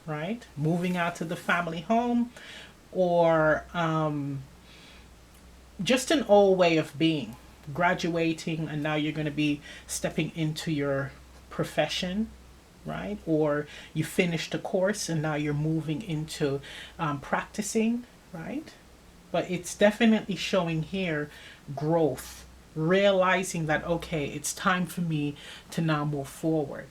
Speaker 2: right? Moving out to the family home, or just an old way of being, graduating, and now you're going to be stepping into your profession, right? Or you finished a course and now you're moving into practicing, right? But it's definitely showing here growth, realizing that, okay, it's time for me to now move forward.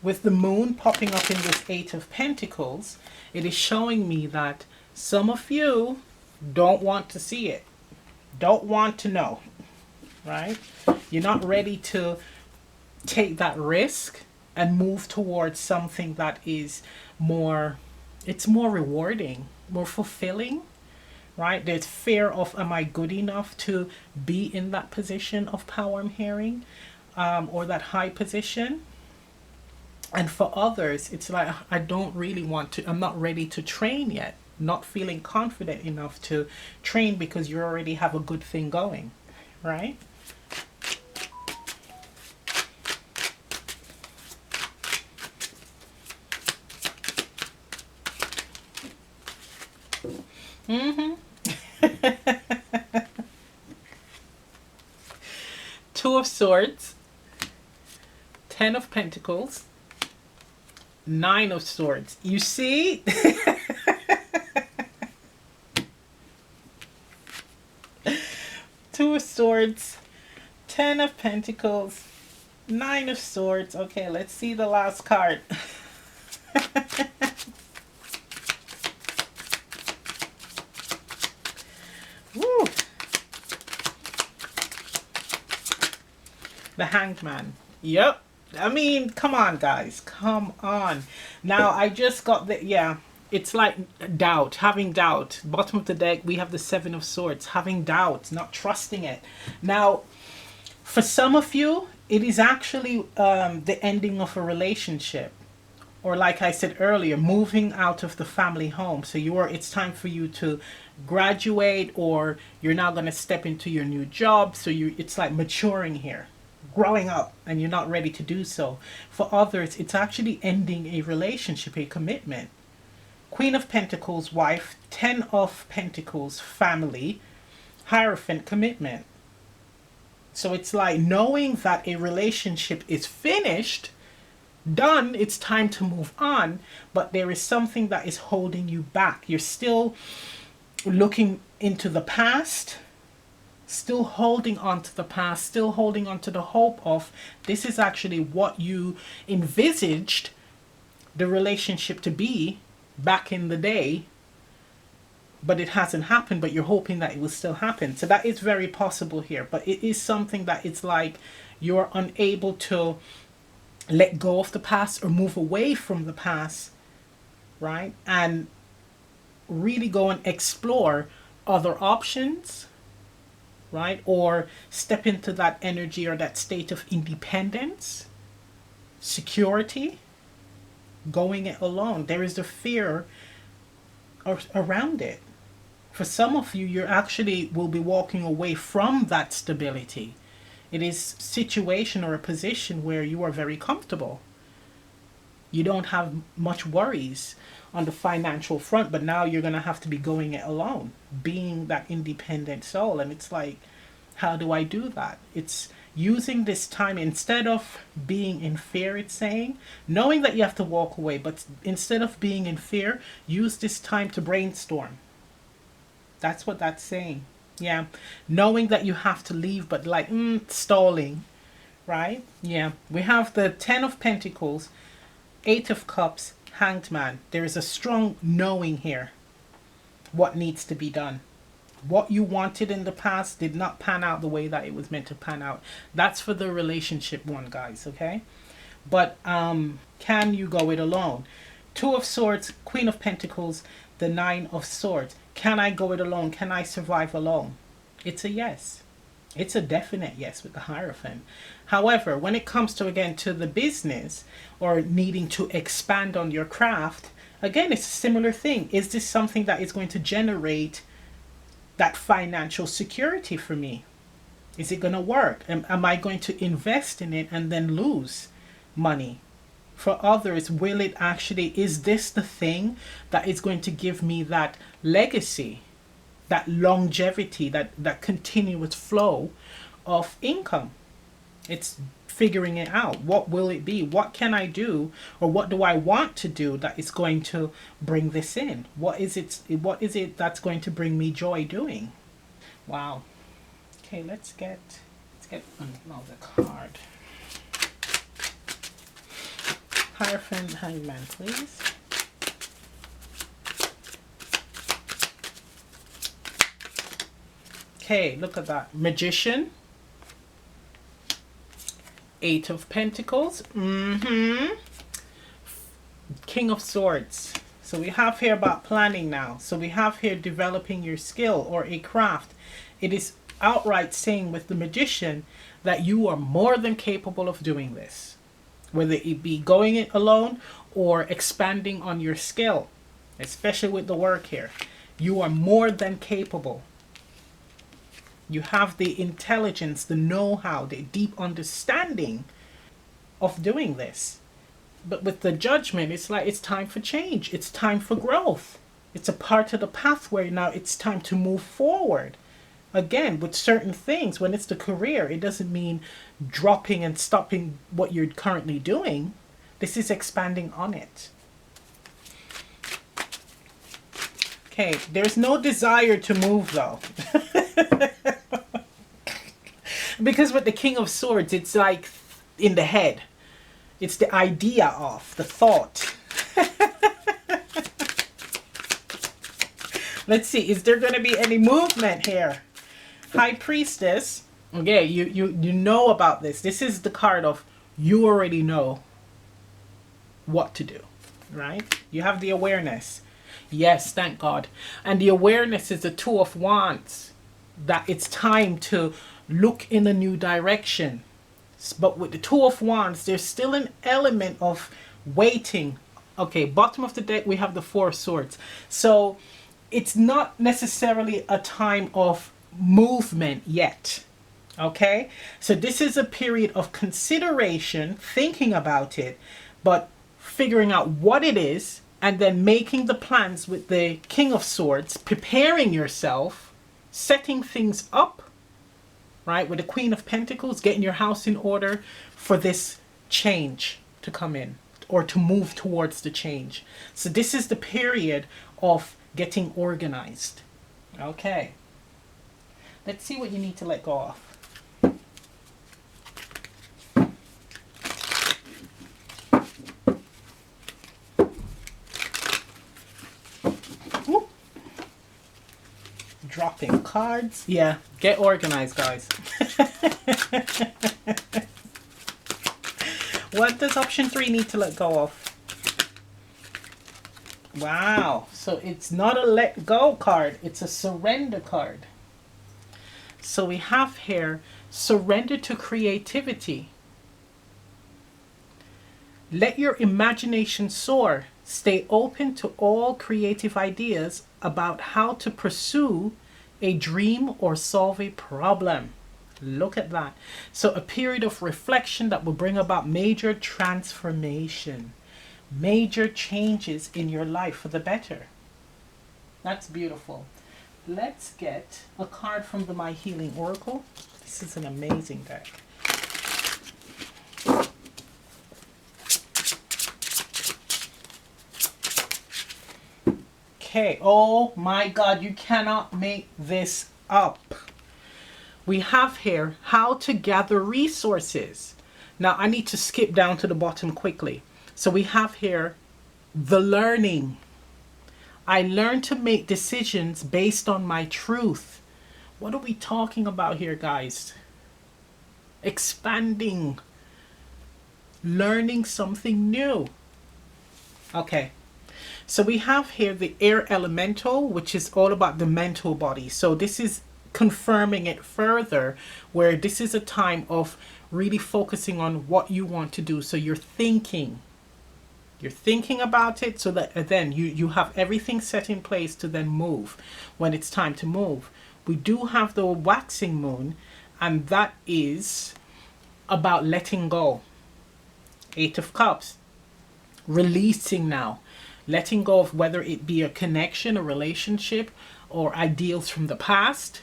Speaker 2: With the moon popping up in this Eight of Pentacles, it is showing me that some of you don't want to see it, don't want to know, right? You're not ready to take that risk and move towards something that is more, it's more rewarding, more fulfilling, right? There's fear of, am I good enough to be in that position of power I'm hearing, or that high position? And for others, it's like, I don't really want to, I'm not ready to train yet, not feeling confident enough to train because you already have a good thing going, right? Two of Swords, 10 of Pentacles, 9 of Swords. You see? Two of Swords, 10 of Pentacles, 9 of Swords. Okay, let's see the last card. Woo. The Hanged Man. Yep. I mean, come on, guys. Come on. Now, I just got the, yeah, it's like doubt, having doubt. Bottom of the deck, we have the Seven of Swords, having doubt, not trusting it. Now, for some of you, it is actually the ending of a relationship. Or like I said earlier, moving out of the family home. So it's time for you to graduate, or you're now going to step into your new job. So it's like maturing here, growing up, and you're not ready to do so. For others, it's actually ending a relationship, a commitment. Queen of Pentacles, wife. 10 of Pentacles, family. Hierophant, commitment. So it's like knowing that a relationship is finished, done, it's time to move on, but there is something that is holding you back. You're still looking into the past, still holding on to the past, still holding on to the hope of this is actually what you envisaged the relationship to be back in the day, but it hasn't happened, but you're hoping that it will still happen. So that is very possible here, but it is something that it's like you're unable to let go of the past or move away from the past, right? And really go and explore other options, right? Or step into that energy or that state of independence, security, going it alone. There is the fear around it. For some of you, you actually will be walking away from that stability. It is situation or a position where you are very comfortable. You don't have much worries on the financial front, but now you're going to have to be going it alone, being that independent soul. And it's like, how do I do that? It's using this time instead of being in fear, it's saying, knowing that you have to walk away, but instead of being in fear, use this time to brainstorm. That's what that's saying. Yeah. Knowing that you have to leave, but like, stalling, right? Yeah. We have the Ten of Pentacles, Eight of Cups, Hanged Man. There is a strong knowing here what needs to be done. What you wanted in the past did not pan out the way that it was meant to pan out. That's for the relationship one, guys, okay? But can you go it alone? Two of Swords, Queen of Pentacles, the Nine of Swords. Can I go it alone? Can I survive alone? It's a yes. It's a definite yes with the Hierophant. However, when it comes to, again, to the business or needing to expand on your craft, again, it's a similar thing. Is this something that is going to generate that financial security for me? Is it going to work? Am I going to invest in it and then lose money? For others, will it actually, is this the thing that is going to give me that legacy, that longevity, that continuous flow of income? It's figuring it out. What will it be? What can I do, or what do I want to do that is going to bring this in? What is it that's going to bring me joy doing? Wow. Okay, let's get another card. Hierophant, Hangman, please. Okay, look at that. Magician. Eight of Pentacles. King of Swords. So we have here about planning now. So we have here developing your skill or a craft. It is outright saying with the Magician that you are more than capable of doing this. Whether it be going it alone or expanding on your skill. Especially with the work here. You are more than capable. You have the intelligence, the know-how, the deep understanding of doing this. But with the Judgment, it's like it's time for change. It's time for growth. It's a part of the pathway now. It's time to move forward. Again, with certain things, when it's the career, it doesn't mean dropping and stopping what you're currently doing. This is expanding on it. Okay, there's no desire to move though. Because with the King of Swords, it's like in the head. It's the idea of, the thought. Let's see, is there going to be any movement here? High Priestess. Okay, you know about this. This is the card of you already know what to do, right? You have the awareness. Yes, thank God. And the awareness is the Two of Wands. That it's time to look in a new direction. But with the Two of Wands, there's still an element of waiting. Okay, bottom of the deck, we have the Four of Swords. So it's not necessarily a time of movement yet. Okay, so this is a period of consideration, thinking about it, but figuring out what it is, and then making the plans with the King of Swords, preparing yourself, setting things up, right? With the Queen of Pentacles, getting your house in order for this change to come in or to move towards the change. So this is the period of getting organized. Okay. Let's see what you need to let go of. Whoop. Dropping cards. Yeah, get organized, guys. What does option 3 need to let go of? Wow. So it's not a let go card. It's a surrender card. So we have here surrender to creativity. Let your imagination soar. Stay open to all creative ideas about how to pursue a dream or solve a problem. Look at that. So a period of reflection that will bring about major transformation. major changes in your life for the better. That's beautiful. Let's get a card from the My Healing Oracle. This is an amazing deck. Okay, oh my God, you cannot make this up. We have here how to gather resources. Now I need to skip down to the bottom quickly. So we have here the learning. I learn to make decisions based on my truth. What are we talking about here, guys? Expanding, learning something new. Okay. So we have here the air elemental, which is all about the mental body. So this is confirming it further, where this is a time of really focusing on what you want to do. So you're thinking about it, so that then you have everything set in place to then move when it's time to move. We do have the waxing moon, and that is about letting go. Eight of Cups, releasing now. Letting go of whether it be a connection, a relationship, or ideals from the past,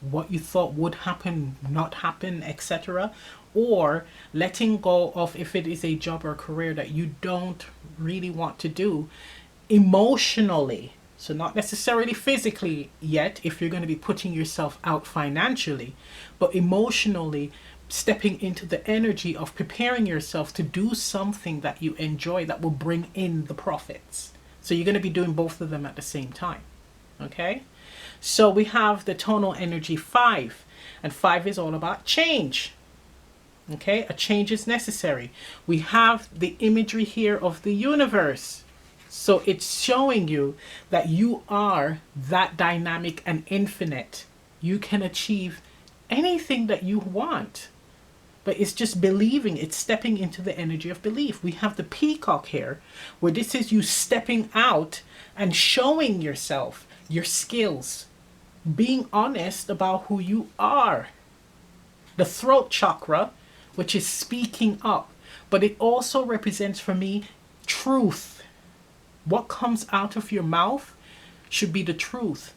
Speaker 2: what you thought would happen, not happen, etc. Or letting go of if it is a job or career that you don't really want to do emotionally. So not necessarily physically yet, if you're going to be putting yourself out financially, but emotionally, stepping into the energy of preparing yourself to do something that you enjoy that will bring in the profits. So you're going to be doing both of them at the same time. Okay? So we have the tonal energy 5, and 5 is all about change. Okay? A change is necessary. We have the imagery here of the universe. So it's showing you that you are that dynamic and infinite. You can achieve anything that you want. But it's just believing, it's stepping into the energy of belief. We have the peacock here, where this is you stepping out and showing yourself, your skills, being honest about who you are. The throat chakra, which is speaking up, but it also represents for me truth. What comes out of your mouth should be the truth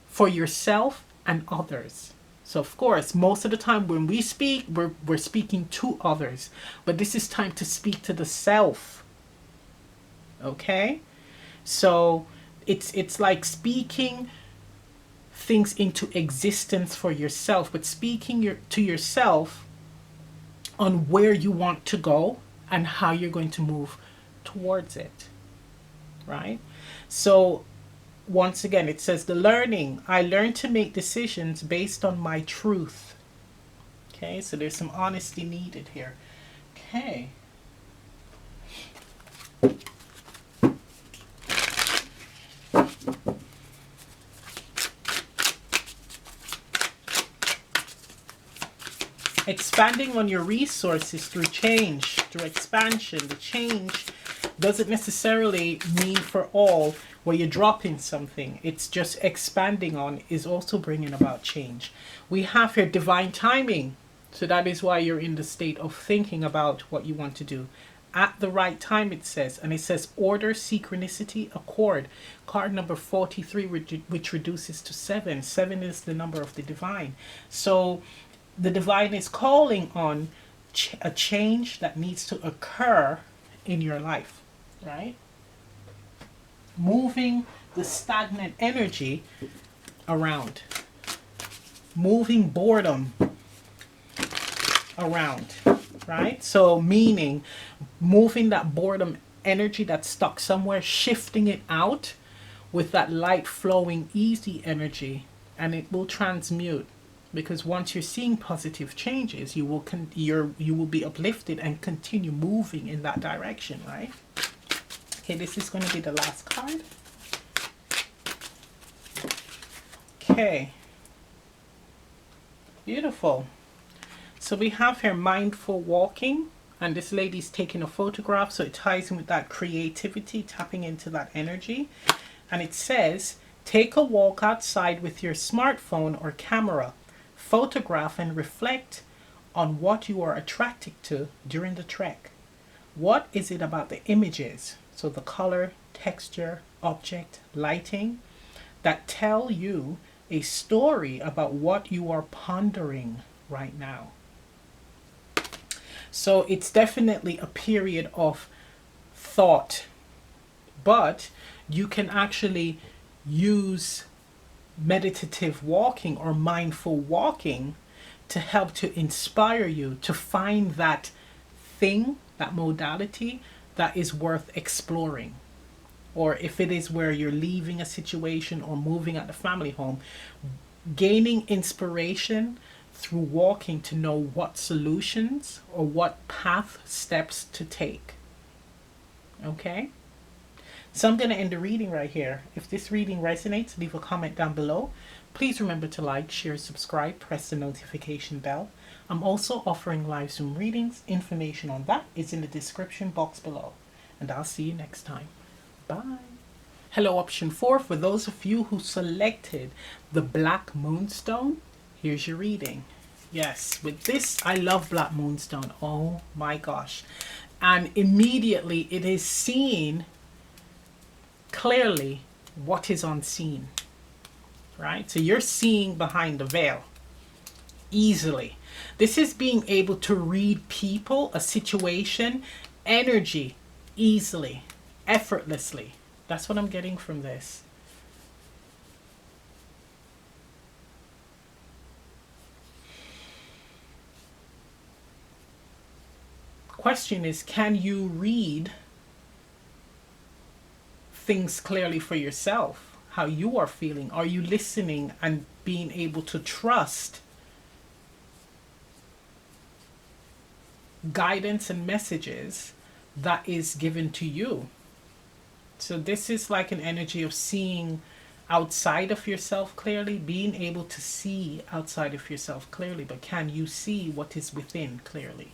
Speaker 2: for yourself and others. So of course, most of the time when we speak, we're speaking to others. But this is time to speak to the self. Okay? So it's like speaking things into existence for yourself, but speaking to yourself on where you want to go and how you're going to move towards it. Right? So once again, it says the learning. I learn to make decisions based on my truth. Okay, so there's some honesty needed here. Okay. Expanding on your resources through change, through expansion. The change doesn't necessarily mean for all where you're dropping something. It's just expanding on is also bringing about change. We have here divine timing. So that is why you're in the state of thinking about what you want to do at the right time, it says. And it says order, synchronicity, accord. Card number 43, which reduces to 7. 7 is the number of the divine. So the divine is calling on a change that needs to occur in your life, right? Moving the stagnant energy around. Moving boredom around, right? So meaning moving that boredom energy that's stuck somewhere, shifting it out with that light flowing easy energy, and it will transmute. Because once you're seeing positive changes, you will be uplifted and continue moving in that direction, right? Okay, this is going to be the last card. Okay. Beautiful. So we have here mindful walking, and this lady's taking a photograph, so it ties in with that creativity, tapping into that energy. And it says, take a walk outside with your smartphone or camera. Photograph and reflect on what you are attracted to during the trek. What is it about the images, so the color, texture, object, lighting, that tell you a story about what you are pondering right now? So it's definitely a period of thought, but you can actually use meditative walking or mindful walking to help to inspire you to find that thing, that modality that is worth exploring. Or if it is where you're leaving a situation or moving at the family home, gaining inspiration through walking to know what solutions or what path steps to take. Okay? So I'm going to end the reading right here. If this reading resonates, leave a comment down below. Please remember to like, share, subscribe, press the notification bell. I'm also offering live Zoom readings. Information on that is in the description box below. And I'll see you next time. Bye. Hello, option 4. For those of you who selected the Black Moonstone, here's your reading. Yes, with this, I love Black Moonstone. Oh my gosh. And immediately it is seen clearly what is unseen, right? So you're seeing behind the veil easily. This is being able to read people, a situation, energy easily, effortlessly. That's what I'm getting from this. Question is, can you read things clearly for yourself, how you are feeling? Are you listening and being able to trust guidance and messages that is given to you? So this is like an energy of seeing outside of yourself clearly, being able to see outside of yourself clearly, but can you see what is within clearly?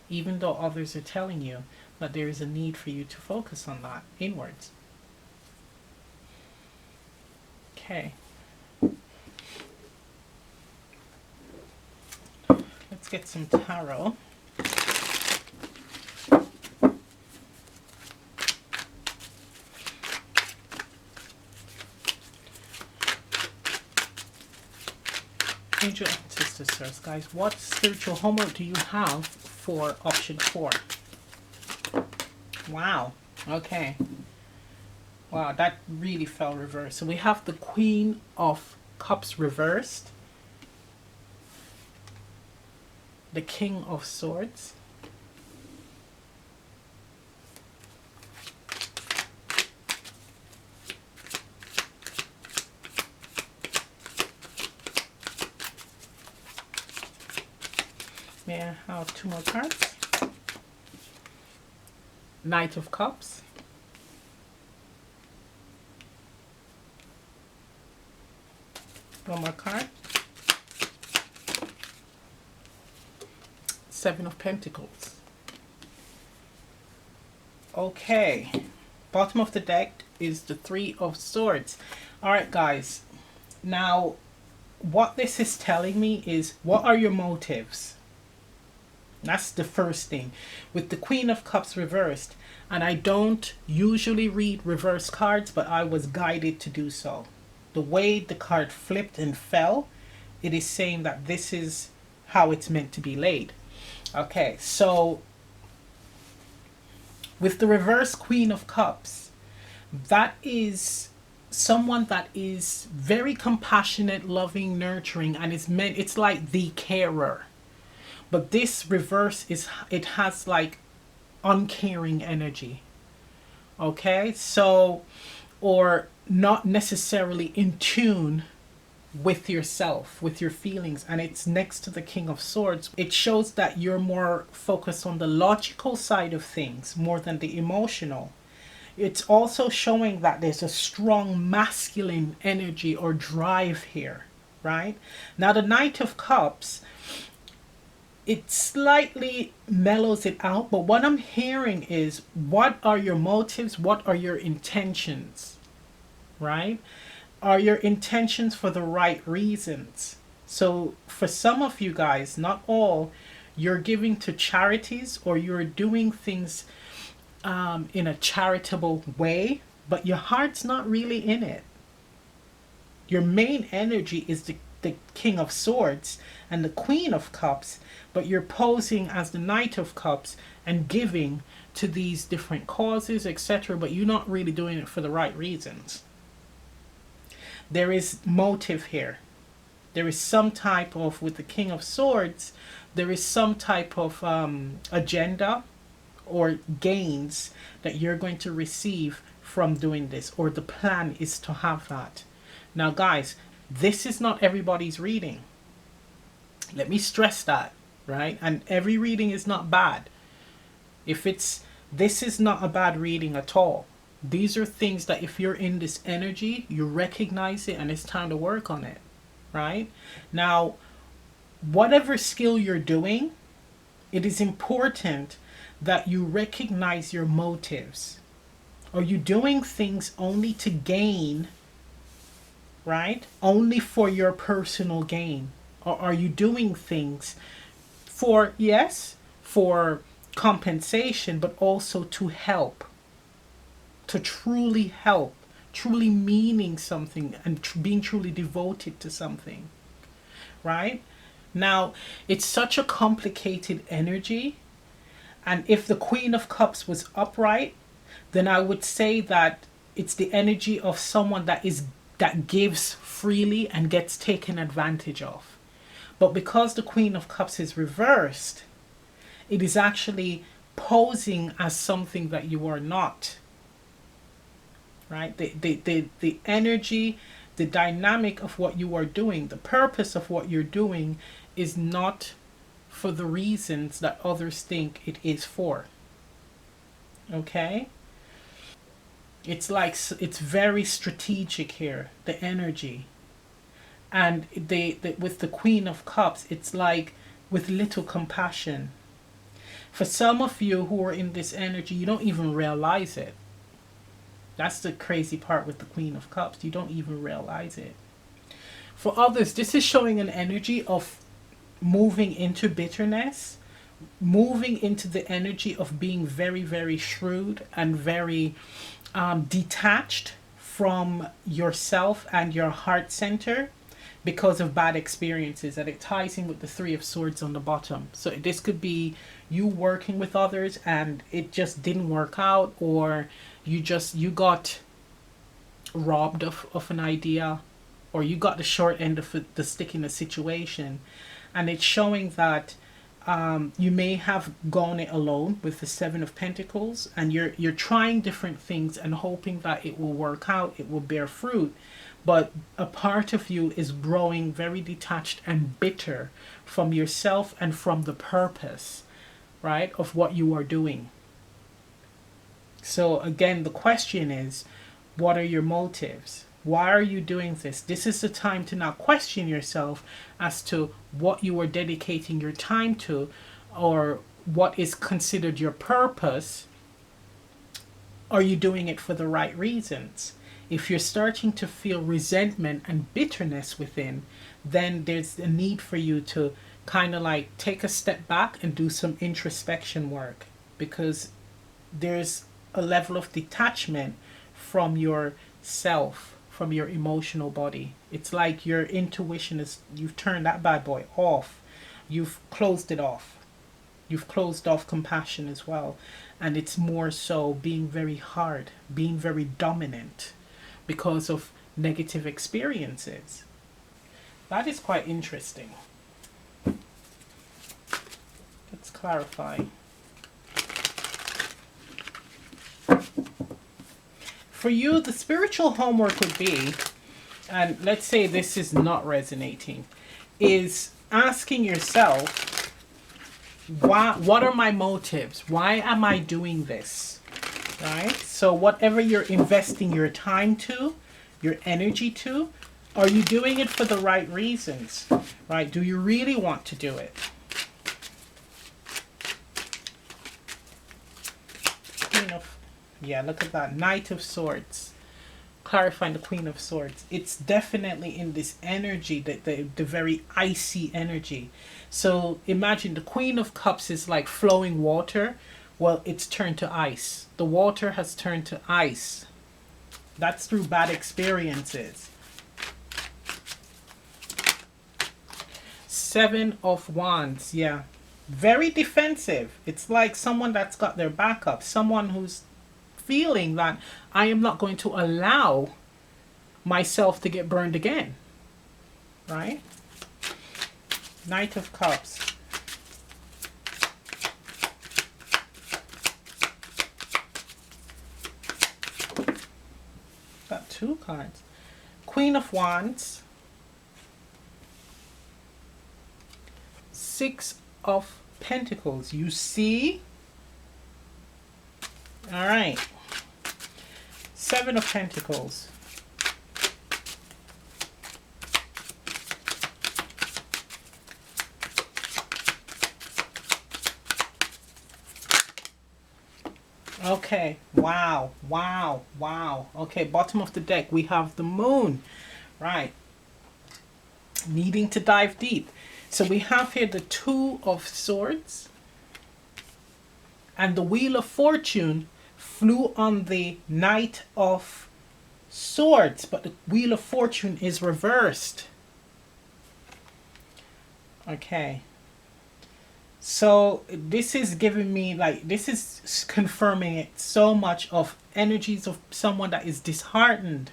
Speaker 2: Even though others are telling you that there is a need for you to focus on that inwards. Okay. Let's get some tarot. Angel Sisters, Sirs, guys, what spiritual homework do you have for option 4? Wow. Okay. Wow, that really fell reversed. So we have the Queen of Cups reversed, the King of Swords, may I have 2 more cards? Knight of Cups, one more card, 7 of Pentacles. Okay, bottom of the deck is the 3 of Swords. All right, guys, now what this is telling me is, what are your motives? That's the first thing. With the Queen of Cups reversed, and I don't usually read reverse cards, but I was guided to do so. The way the card flipped and fell, it is saying that this is how it's meant to be laid. Okay, so with the reverse Queen of Cups, that is someone that is very compassionate, loving, nurturing, and is meant, it's like the carer. But this reverse is, it has like uncaring energy. Okay, so, or not necessarily in tune with yourself, with your feelings, and it's next to the King of Swords. It shows that you're more focused on the logical side of things more than the emotional. It's also showing that there's a strong masculine energy or drive here, right? Now the Knight of Cups, it slightly mellows it out, but what I'm hearing is, what are your motives? What are your intentions, right? Are your intentions for the right reasons? So for some of you guys, not all, you're giving to charities, or you're doing things in a charitable way, but your heart's not really in it. Your main energy is the King of Swords and the Queen of Cups, but you're posing as the Knight of Cups and giving to these different causes, etc., but you're not really doing it for the right reasons. There is motive here. There is some type of, with the King of Swords, there is some type of agenda or gains that you're going to receive from doing this, or the plan is to have that. Now, guys, this is not everybody's reading. Let me stress that, right? And every reading is not bad. This is not a bad reading at all. These are things that if you're in this energy, you recognize it and it's time to work on it, right? Now, whatever skill you're doing, it is important that you recognize your motives. Are you doing things only to gain, right? Only for your personal gain? Or are you doing things for, yes, for compensation, but also to help, to truly help, truly meaning something, and being truly devoted to something, right? Now, it's such a complicated energy. And if the Queen of Cups was upright, then I would say that it's the energy of someone that gives freely and gets taken advantage of. But because the Queen of Cups is reversed, it is actually posing as something that you are not. Right? The energy, the dynamic of what you are doing, the purpose of what you're doing is not for the reasons that others think it is for. Okay? It's like, it's very strategic here, the energy. And with the Queen of Cups, it's like with little compassion. For some of you who are in this energy, you don't even realize it. That's the crazy part with the Queen of Cups. You don't even realize it. For others, this is showing an energy of moving into bitterness, moving into the energy of being very, very shrewd and very detached from yourself and your heart center because of bad experiences. And it ties in with the Three of Swords on the bottom. So this could be you working with others and it just didn't work out, or you got robbed of an idea, or you got the short end of the stick in a situation. And it's showing that you may have gone it alone with the Seven of Pentacles, and you're trying different things and hoping that it will work out, it will bear fruit. But a part of you is growing very detached and bitter from yourself and from the purpose, right, of what you are doing. So again, the question is, what are your motives? Why are you doing this? This is the time to now question yourself as to what you are dedicating your time to, or what is considered your purpose. Are you doing it for the right reasons? If you're starting to feel resentment and bitterness within, then there's a need for you to kind of like take a step back and do some introspection work, because there's a level of detachment from yourself, from your emotional body. It's like your intuition is, you've turned that bad boy off. You've closed it off. You've closed off compassion as well. And it's more so being very hard, being very dominant because of negative experiences. That is quite interesting. Let's clarify. For you, the spiritual homework would be, and let's say this is not resonating, is asking yourself, what are my motives? Why am I doing this? Right? So whatever you're investing your time to, your energy to, are you doing it for the right reasons? Right? Do you really want to do it? Yeah, look at that. Knight of Swords. clarifying the Queen of Swords. It's definitely in this energy, the very icy energy. So imagine the Queen of Cups is like flowing water. Well, it's turned to ice. The water has turned to ice. That's through bad experiences. Seven of Wands, yeah. Very defensive. It's like someone that's got their back up. Someone who's feeling that I am not going to allow myself to get burned again. Right? Knight of Cups. Got two cards. Queen of Wands. Six of Pentacles. You see? All right. Seven of Pentacles. Okay. Wow. Wow. Wow. Okay. Bottom of the deck, we have the moon. Right. Needing to dive deep. So we have here the Two of Swords. And the Wheel of Fortune flew on the Knight of Swords. But the Wheel of Fortune is reversed. Okay. So this is giving me, like, this is confirming it so much of energies of someone that is disheartened.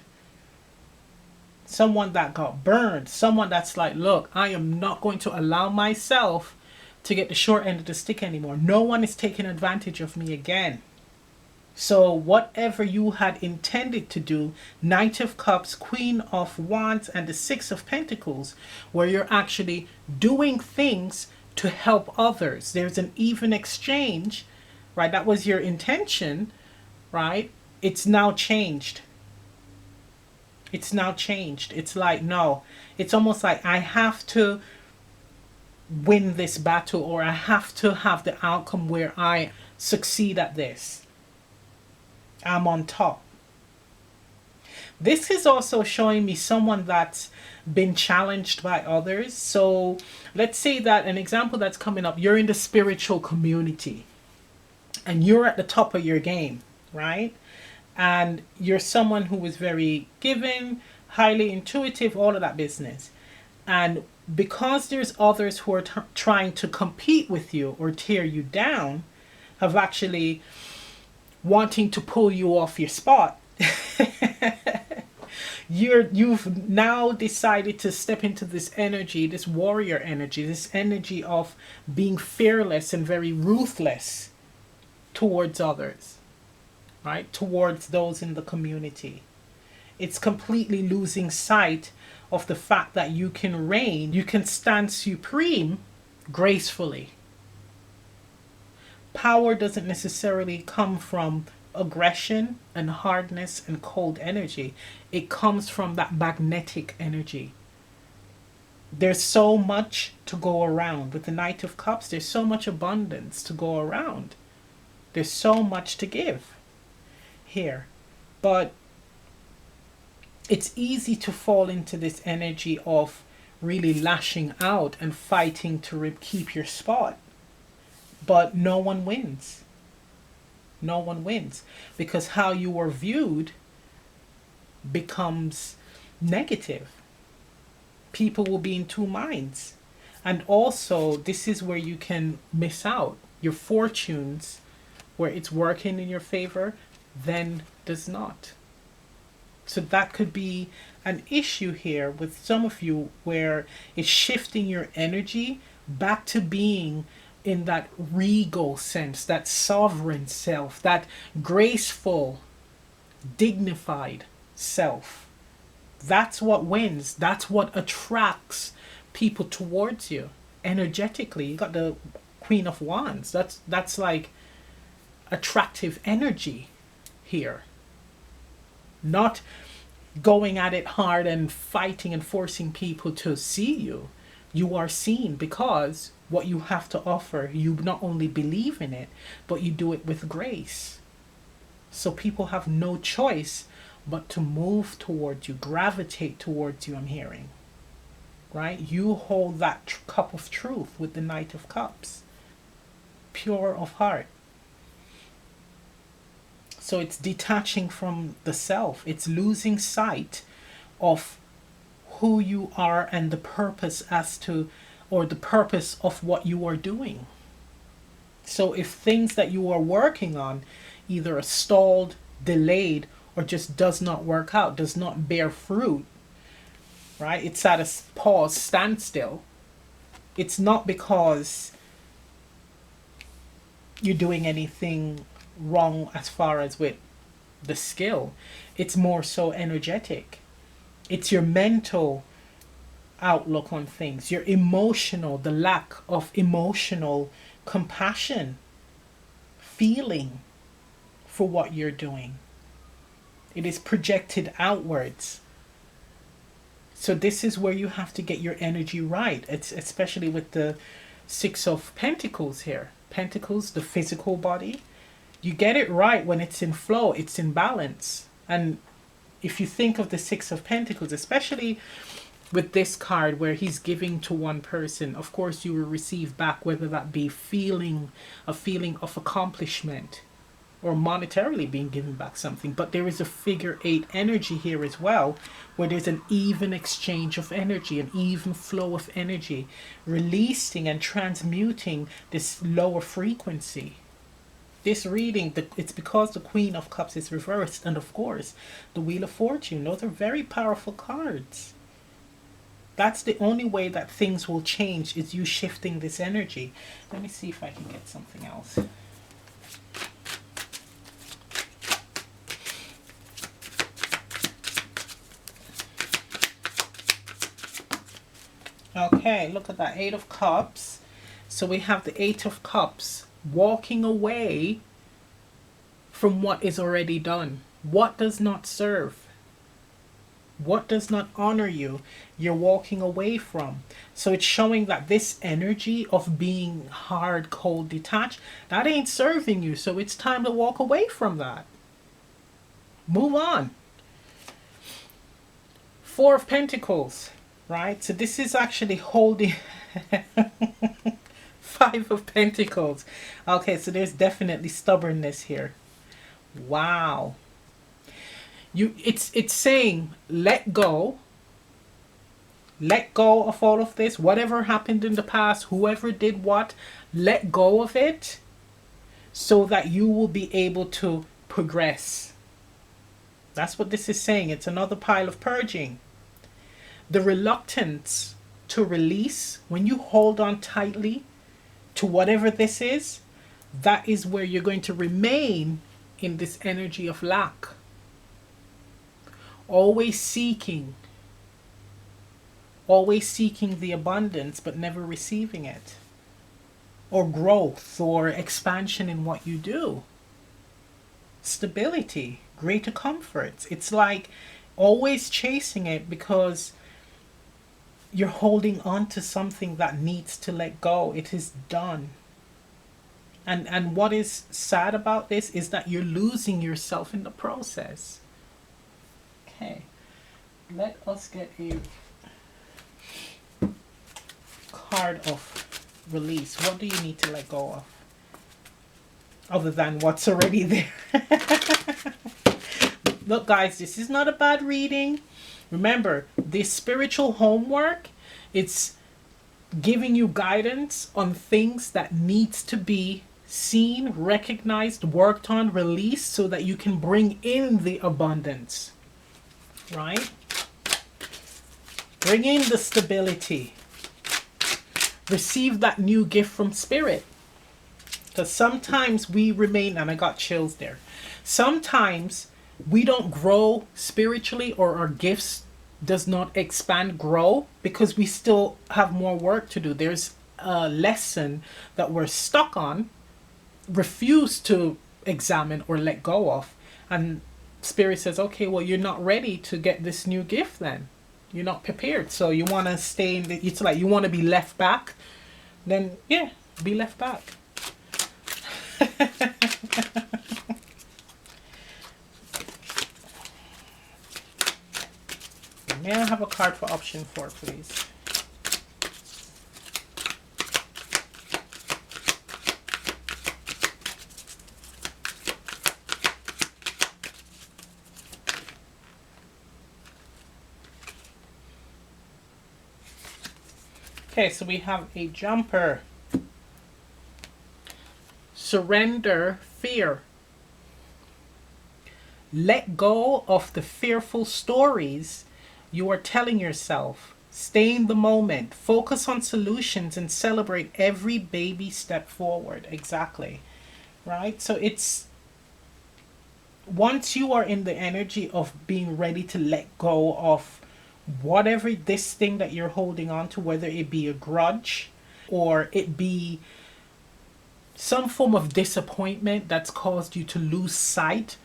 Speaker 2: Someone that got burned. Someone that's like, look, I am not going to allow myself to get the short end of the stick anymore. No one is taking advantage of me again. So whatever you had intended to do, Knight of Cups, Queen of Wands, and the Six of Pentacles, where you're actually doing things to help others. There's an even exchange, right? That was your intention, right? It's now changed. It's now changed. It's like, no, it's almost like I have to win this battle, or I have to have the outcome where I succeed at this. I'm on top. This is also showing me someone that's been challenged by others. So let's say that an example that's coming up, you're in the spiritual community and you're at the top of your game, right? And you're someone who is very giving, highly intuitive, all of that business. And because there's others who are trying to compete with you or tear you down, have actually wanting to pull you off your spot, you've now decided to step into this energy, this warrior energy, this energy of being fearless and very ruthless towards others, right? Towards those in the community. It's completely losing sight of the fact that you can reign, you can stand supreme gracefully. Power doesn't necessarily come from aggression and hardness and cold energy. It comes from that magnetic energy. There's so much to go around. With the Knight of Cups, there's so much abundance to go around. There's so much to give here. But it's easy to fall into this energy of really lashing out and fighting to keep your spot. But no one wins. No one wins. Because how you are viewed becomes negative. People will be in two minds. And also, this is where you can miss out. Your fortunes, where it's working in your favor, then does not. So that could be an issue here with some of you, where it's shifting your energy back to being in that regal sense, that sovereign self, that graceful, dignified self. That's what wins. That's what attracts people towards you energetically. You got the Queen of Wands. That's like attractive energy here. Not going at it hard and fighting and forcing people to see you. You are seen because what you have to offer, you not only believe in it, but you do it with grace. So people have no choice but to move towards you, gravitate towards you, I'm hearing. Right? You hold that cup of truth with the Knight of Cups. Pure of heart. So it's detaching from the self. It's losing sight of who you are and the purpose as to, or the purpose of what you are doing. So if things that you are working on either are stalled, delayed, or just does not work out, does not bear fruit, right? It's at a pause, standstill. It's not because you're doing anything wrong as far as with the skill. It's more so energetic. It's your mental outlook on things, your emotional, the lack of emotional compassion, feeling for what you're doing. It is projected outwards. So this is where you have to get your energy right. It's especially with the Six of Pentacles here. Pentacles, the physical body. You get it right when it's in flow, it's in balance. And if you think of the Six of Pentacles, especially with this card where he's giving to one person, of course you will receive back, whether that be a feeling of accomplishment, or monetarily being given back something. But there is a figure 8 energy here as well, where there's an even exchange of energy, an even flow of energy, releasing and transmuting this lower frequency. This reading, it's because the Queen of Cups is reversed, and of course the Wheel of Fortune. Those are very powerful cards. That's the only way that things will change, is you shifting this energy. Let me see if I can get something else. Okay, look at that, 8 of Cups. So we have the 8 of Cups, walking away from what is already done. What does not serve? What does not honor you, you're walking away from. So it's showing that this energy of being hard, cold, detached, that ain't serving you. So it's time to walk away from that. Move on. 4 of Pentacles, right? So this is actually holding 5 of Pentacles. Okay, so there's definitely stubbornness here. Wow. It's saying let go of all of this, whatever happened in the past, whoever did what, let go of it so that you will be able to progress. That's what this is saying. It's another pile of purging. The reluctance to release, when you hold on tightly to whatever this is, that is where you're going to remain in this energy of lack. Always seeking the abundance but never receiving it, or growth or expansion in what you do, stability, greater comforts. It's like always chasing it because you're holding on to something that needs to let go. It is done. And what is sad about this is that you're losing yourself in the process. Okay, let us get a card of release. What do you need to let go of? Other than what's already there. Look, guys, this is not a bad reading. Remember, this spiritual homework, it's giving you guidance on things that needs to be seen, recognized, worked on, released, so that you can bring in the abundance. Right? Bring in the stability. Receive that new gift from Spirit. Because sometimes we remain, and I got chills there. Sometimes we don't grow spiritually, or our gifts does not expand, grow, because we still have more work to do. There's a lesson that we're stuck on, refuse to examine or let go of. And Spirit says, okay, well, you're not ready to get this new gift then. You're not prepared. So you want to stay in the, it's like you want to be left back. Then, yeah, be left back. May I have a card for option 4, please? Okay, so we have a jumper. Surrender fear. Let go of the fearful stories you are telling yourself. Stay in the moment. Focus on solutions and celebrate every baby step forward. Exactly. Right? So it's once you are in the energy of being ready to let go of whatever this thing that you're holding on to, whether it be a grudge or it be some form of disappointment that's caused you to lose sight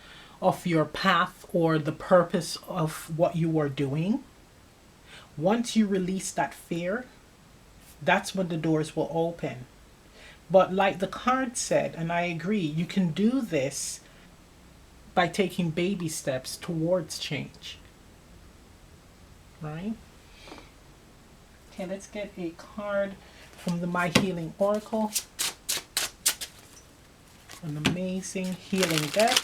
Speaker 2: of your path or the purpose of what you are doing. Once you release that fear, that's when the doors will open. But like the card said, and I agree, you can do this by taking baby steps towards change. Right? Okay, let's get a card from the My Healing Oracle. An amazing healing deck.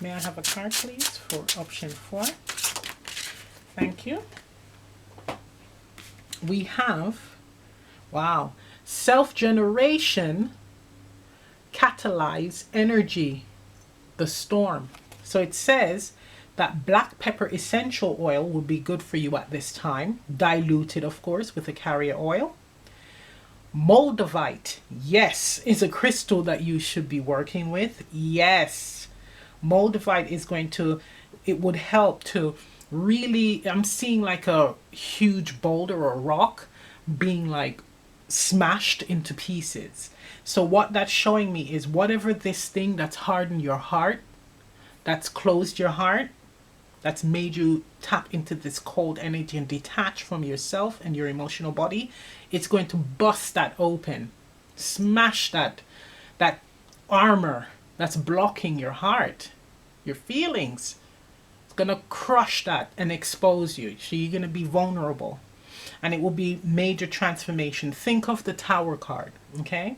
Speaker 2: May I have a card, please, for option 4? Thank you. We have, wow, self-generation, catalyze energy, the storm. So it says that black pepper essential oil will be good for you at this time, diluted, of course, with a carrier oil. Moldavite, yes, is a crystal that you should be working with. Yes, Moldavite is going to, it would help to really, I'm seeing like a huge boulder or rock being like smashed into pieces. So what that's showing me is whatever this thing that's hardened your heart, that's closed your heart, that's made you tap into this cold energy and detach from yourself and your emotional body, it's going to bust that open, smash that armor that's blocking your heart, your feelings. It's going to crush that and expose you. So you're going to be vulnerable. And it will be major transformation. Think of the Tower card, okay?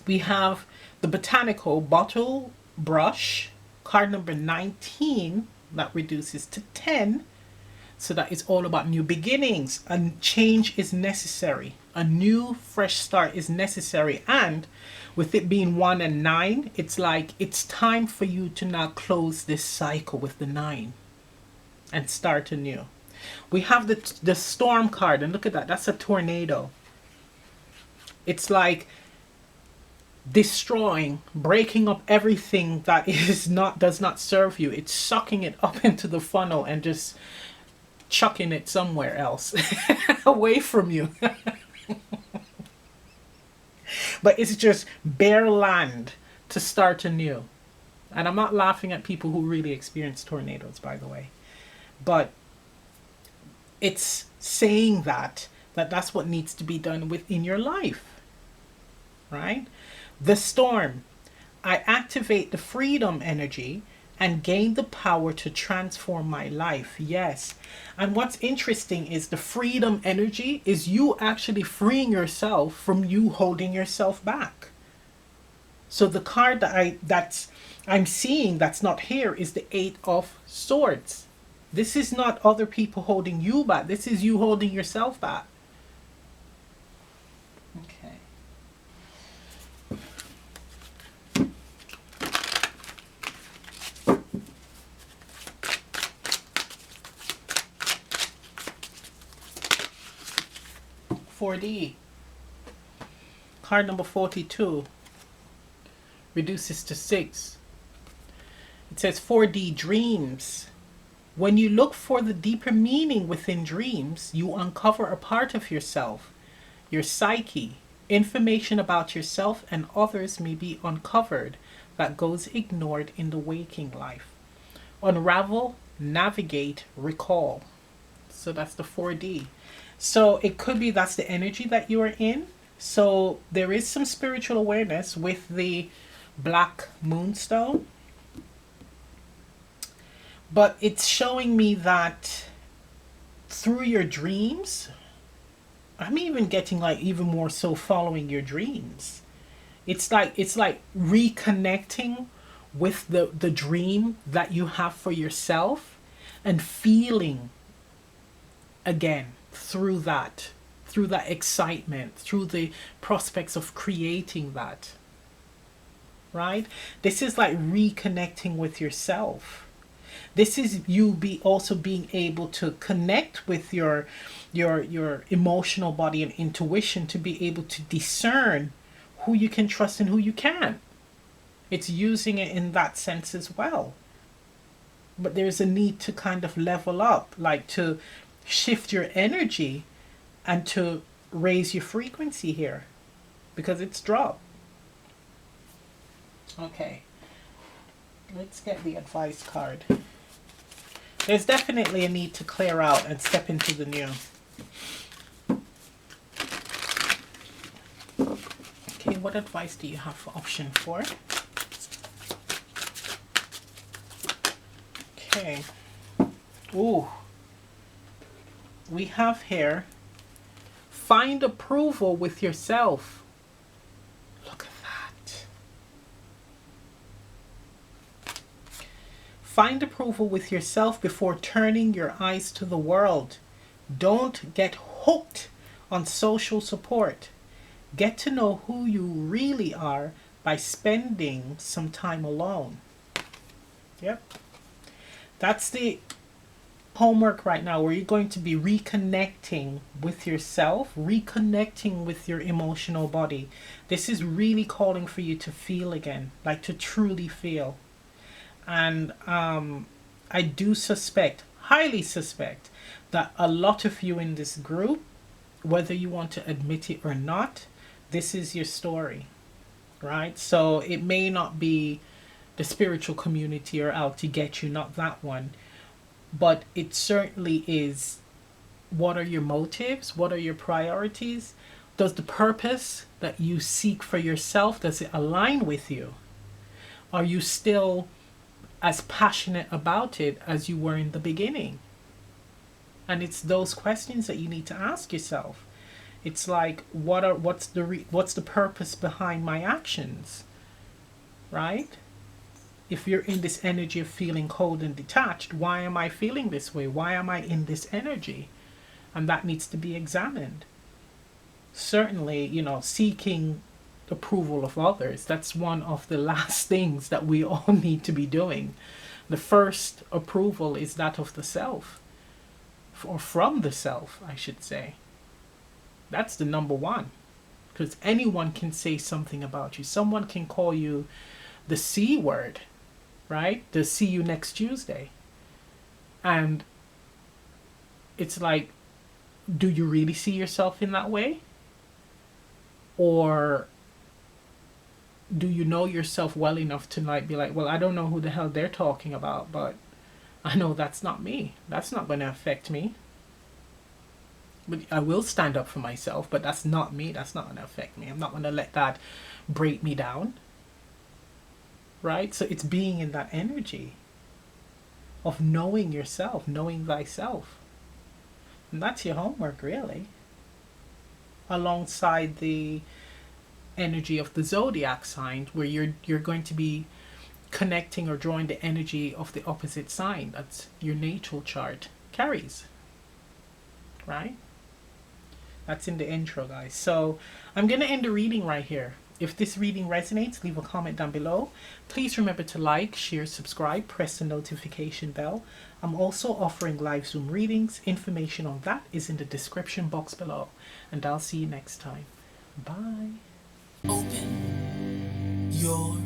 Speaker 2: We have the Botanical Bottle Brush, card number 19, that reduces to 10. So that is all about new beginnings. A change is necessary. A new fresh start is necessary. And with it being 1 and 9, it's like it's time for you to now close this cycle with the 9 and start anew. We have the Storm card, and look at that. That's a tornado. It's like destroying, breaking up everything that does not serve you. It's sucking it up into the funnel and just chucking it somewhere else away from you. But it's just bare land to start anew. And I'm not laughing at people who really experience tornadoes, by the way. But it's saying that's what needs to be done within your life. Right? The storm. I activate the freedom energy and gain the power to transform my life. Yes. And what's interesting is the freedom energy is you actually freeing yourself from you holding yourself back. So the card that I'm seeing that's not here is the 8 of Swords. This is not other people holding you back. This is you holding yourself back. Okay. $4D. Card number 42 reduces to 6. It says 4D dreams. When you look for the deeper meaning within dreams, you uncover a part of yourself, your psyche. Information about yourself and others may be uncovered that goes ignored in the waking life. Unravel, navigate, recall. So that's the 4D. So it could be that's the energy that you are in. So there is some spiritual awareness with the black moonstone. But it's showing me that through your dreams, I'm even getting like even more so following your dreams. It's like reconnecting with the dream that you have for yourself and feeling again through that excitement, through the prospects of creating that, right? This is like reconnecting with yourself. This is you be also being able to connect with your emotional body and intuition to be able to discern who you can trust and who you can't. It's using it in that sense as well. But there's a need to kind of level up, like to shift your energy and to raise your frequency here because it's dropped. Okay, let's get the advice card. There's definitely a need to clear out and step into the new. Okay, what advice do you have for option 4? Okay. Ooh. We have here, find approval with yourself. Look at that. Find approval with yourself before turning your eyes to the world. Don't get hooked on social support. Get to know who you really are by spending some time alone. Yep. That's the homework right now where you're going to be reconnecting with yourself, reconnecting with your emotional body. This is really calling for you to feel again, like to truly feel. And I do suspect, highly suspect, that a lot of you in this group, whether you want to admit it or not, this is your story, right? So it may not be the spiritual community or out to get you, not that one. But it certainly is, what are your motives? What are your priorities? Does the purpose that you seek for yourself, does it align with you? Are you still as passionate about it as you were in the beginning? And it's those questions that you need to ask yourself. It's like, what's the purpose behind my actions, right? If you're in this energy of feeling cold and detached, why am I feeling this way? Why am I in this energy? And that needs to be examined. Certainly, seeking approval of others, that's one of the last things that we all need to be doing. The first approval is that of the self, or from the self, I should say. That's the number one. Because anyone can say something about you. Someone can call you the C word, right? To see you next Tuesday. And it's like, do you really see yourself in that way? Or do you know yourself well enough to like be like, well, I don't know who the hell they're talking about, but I know that's not me. That's not going to affect me. But I will stand up for myself, but that's not me. That's not going to affect me. I'm not going to let that break me down. Right? So it's being in that energy of knowing yourself, knowing thyself. And that's your homework, really. Alongside the energy of the zodiac sign, where you're going to be connecting or drawing the energy of the opposite sign. That's your natal chart carries. Right? That's in the intro, guys. So I'm going to end the reading right here. If this reading resonates, leave a comment down below. Please remember to like, share, subscribe, press the notification bell. I'm also offering live Zoom readings. Information on that is in the description box below. And I'll see you next time. Bye.
Speaker 1: Open your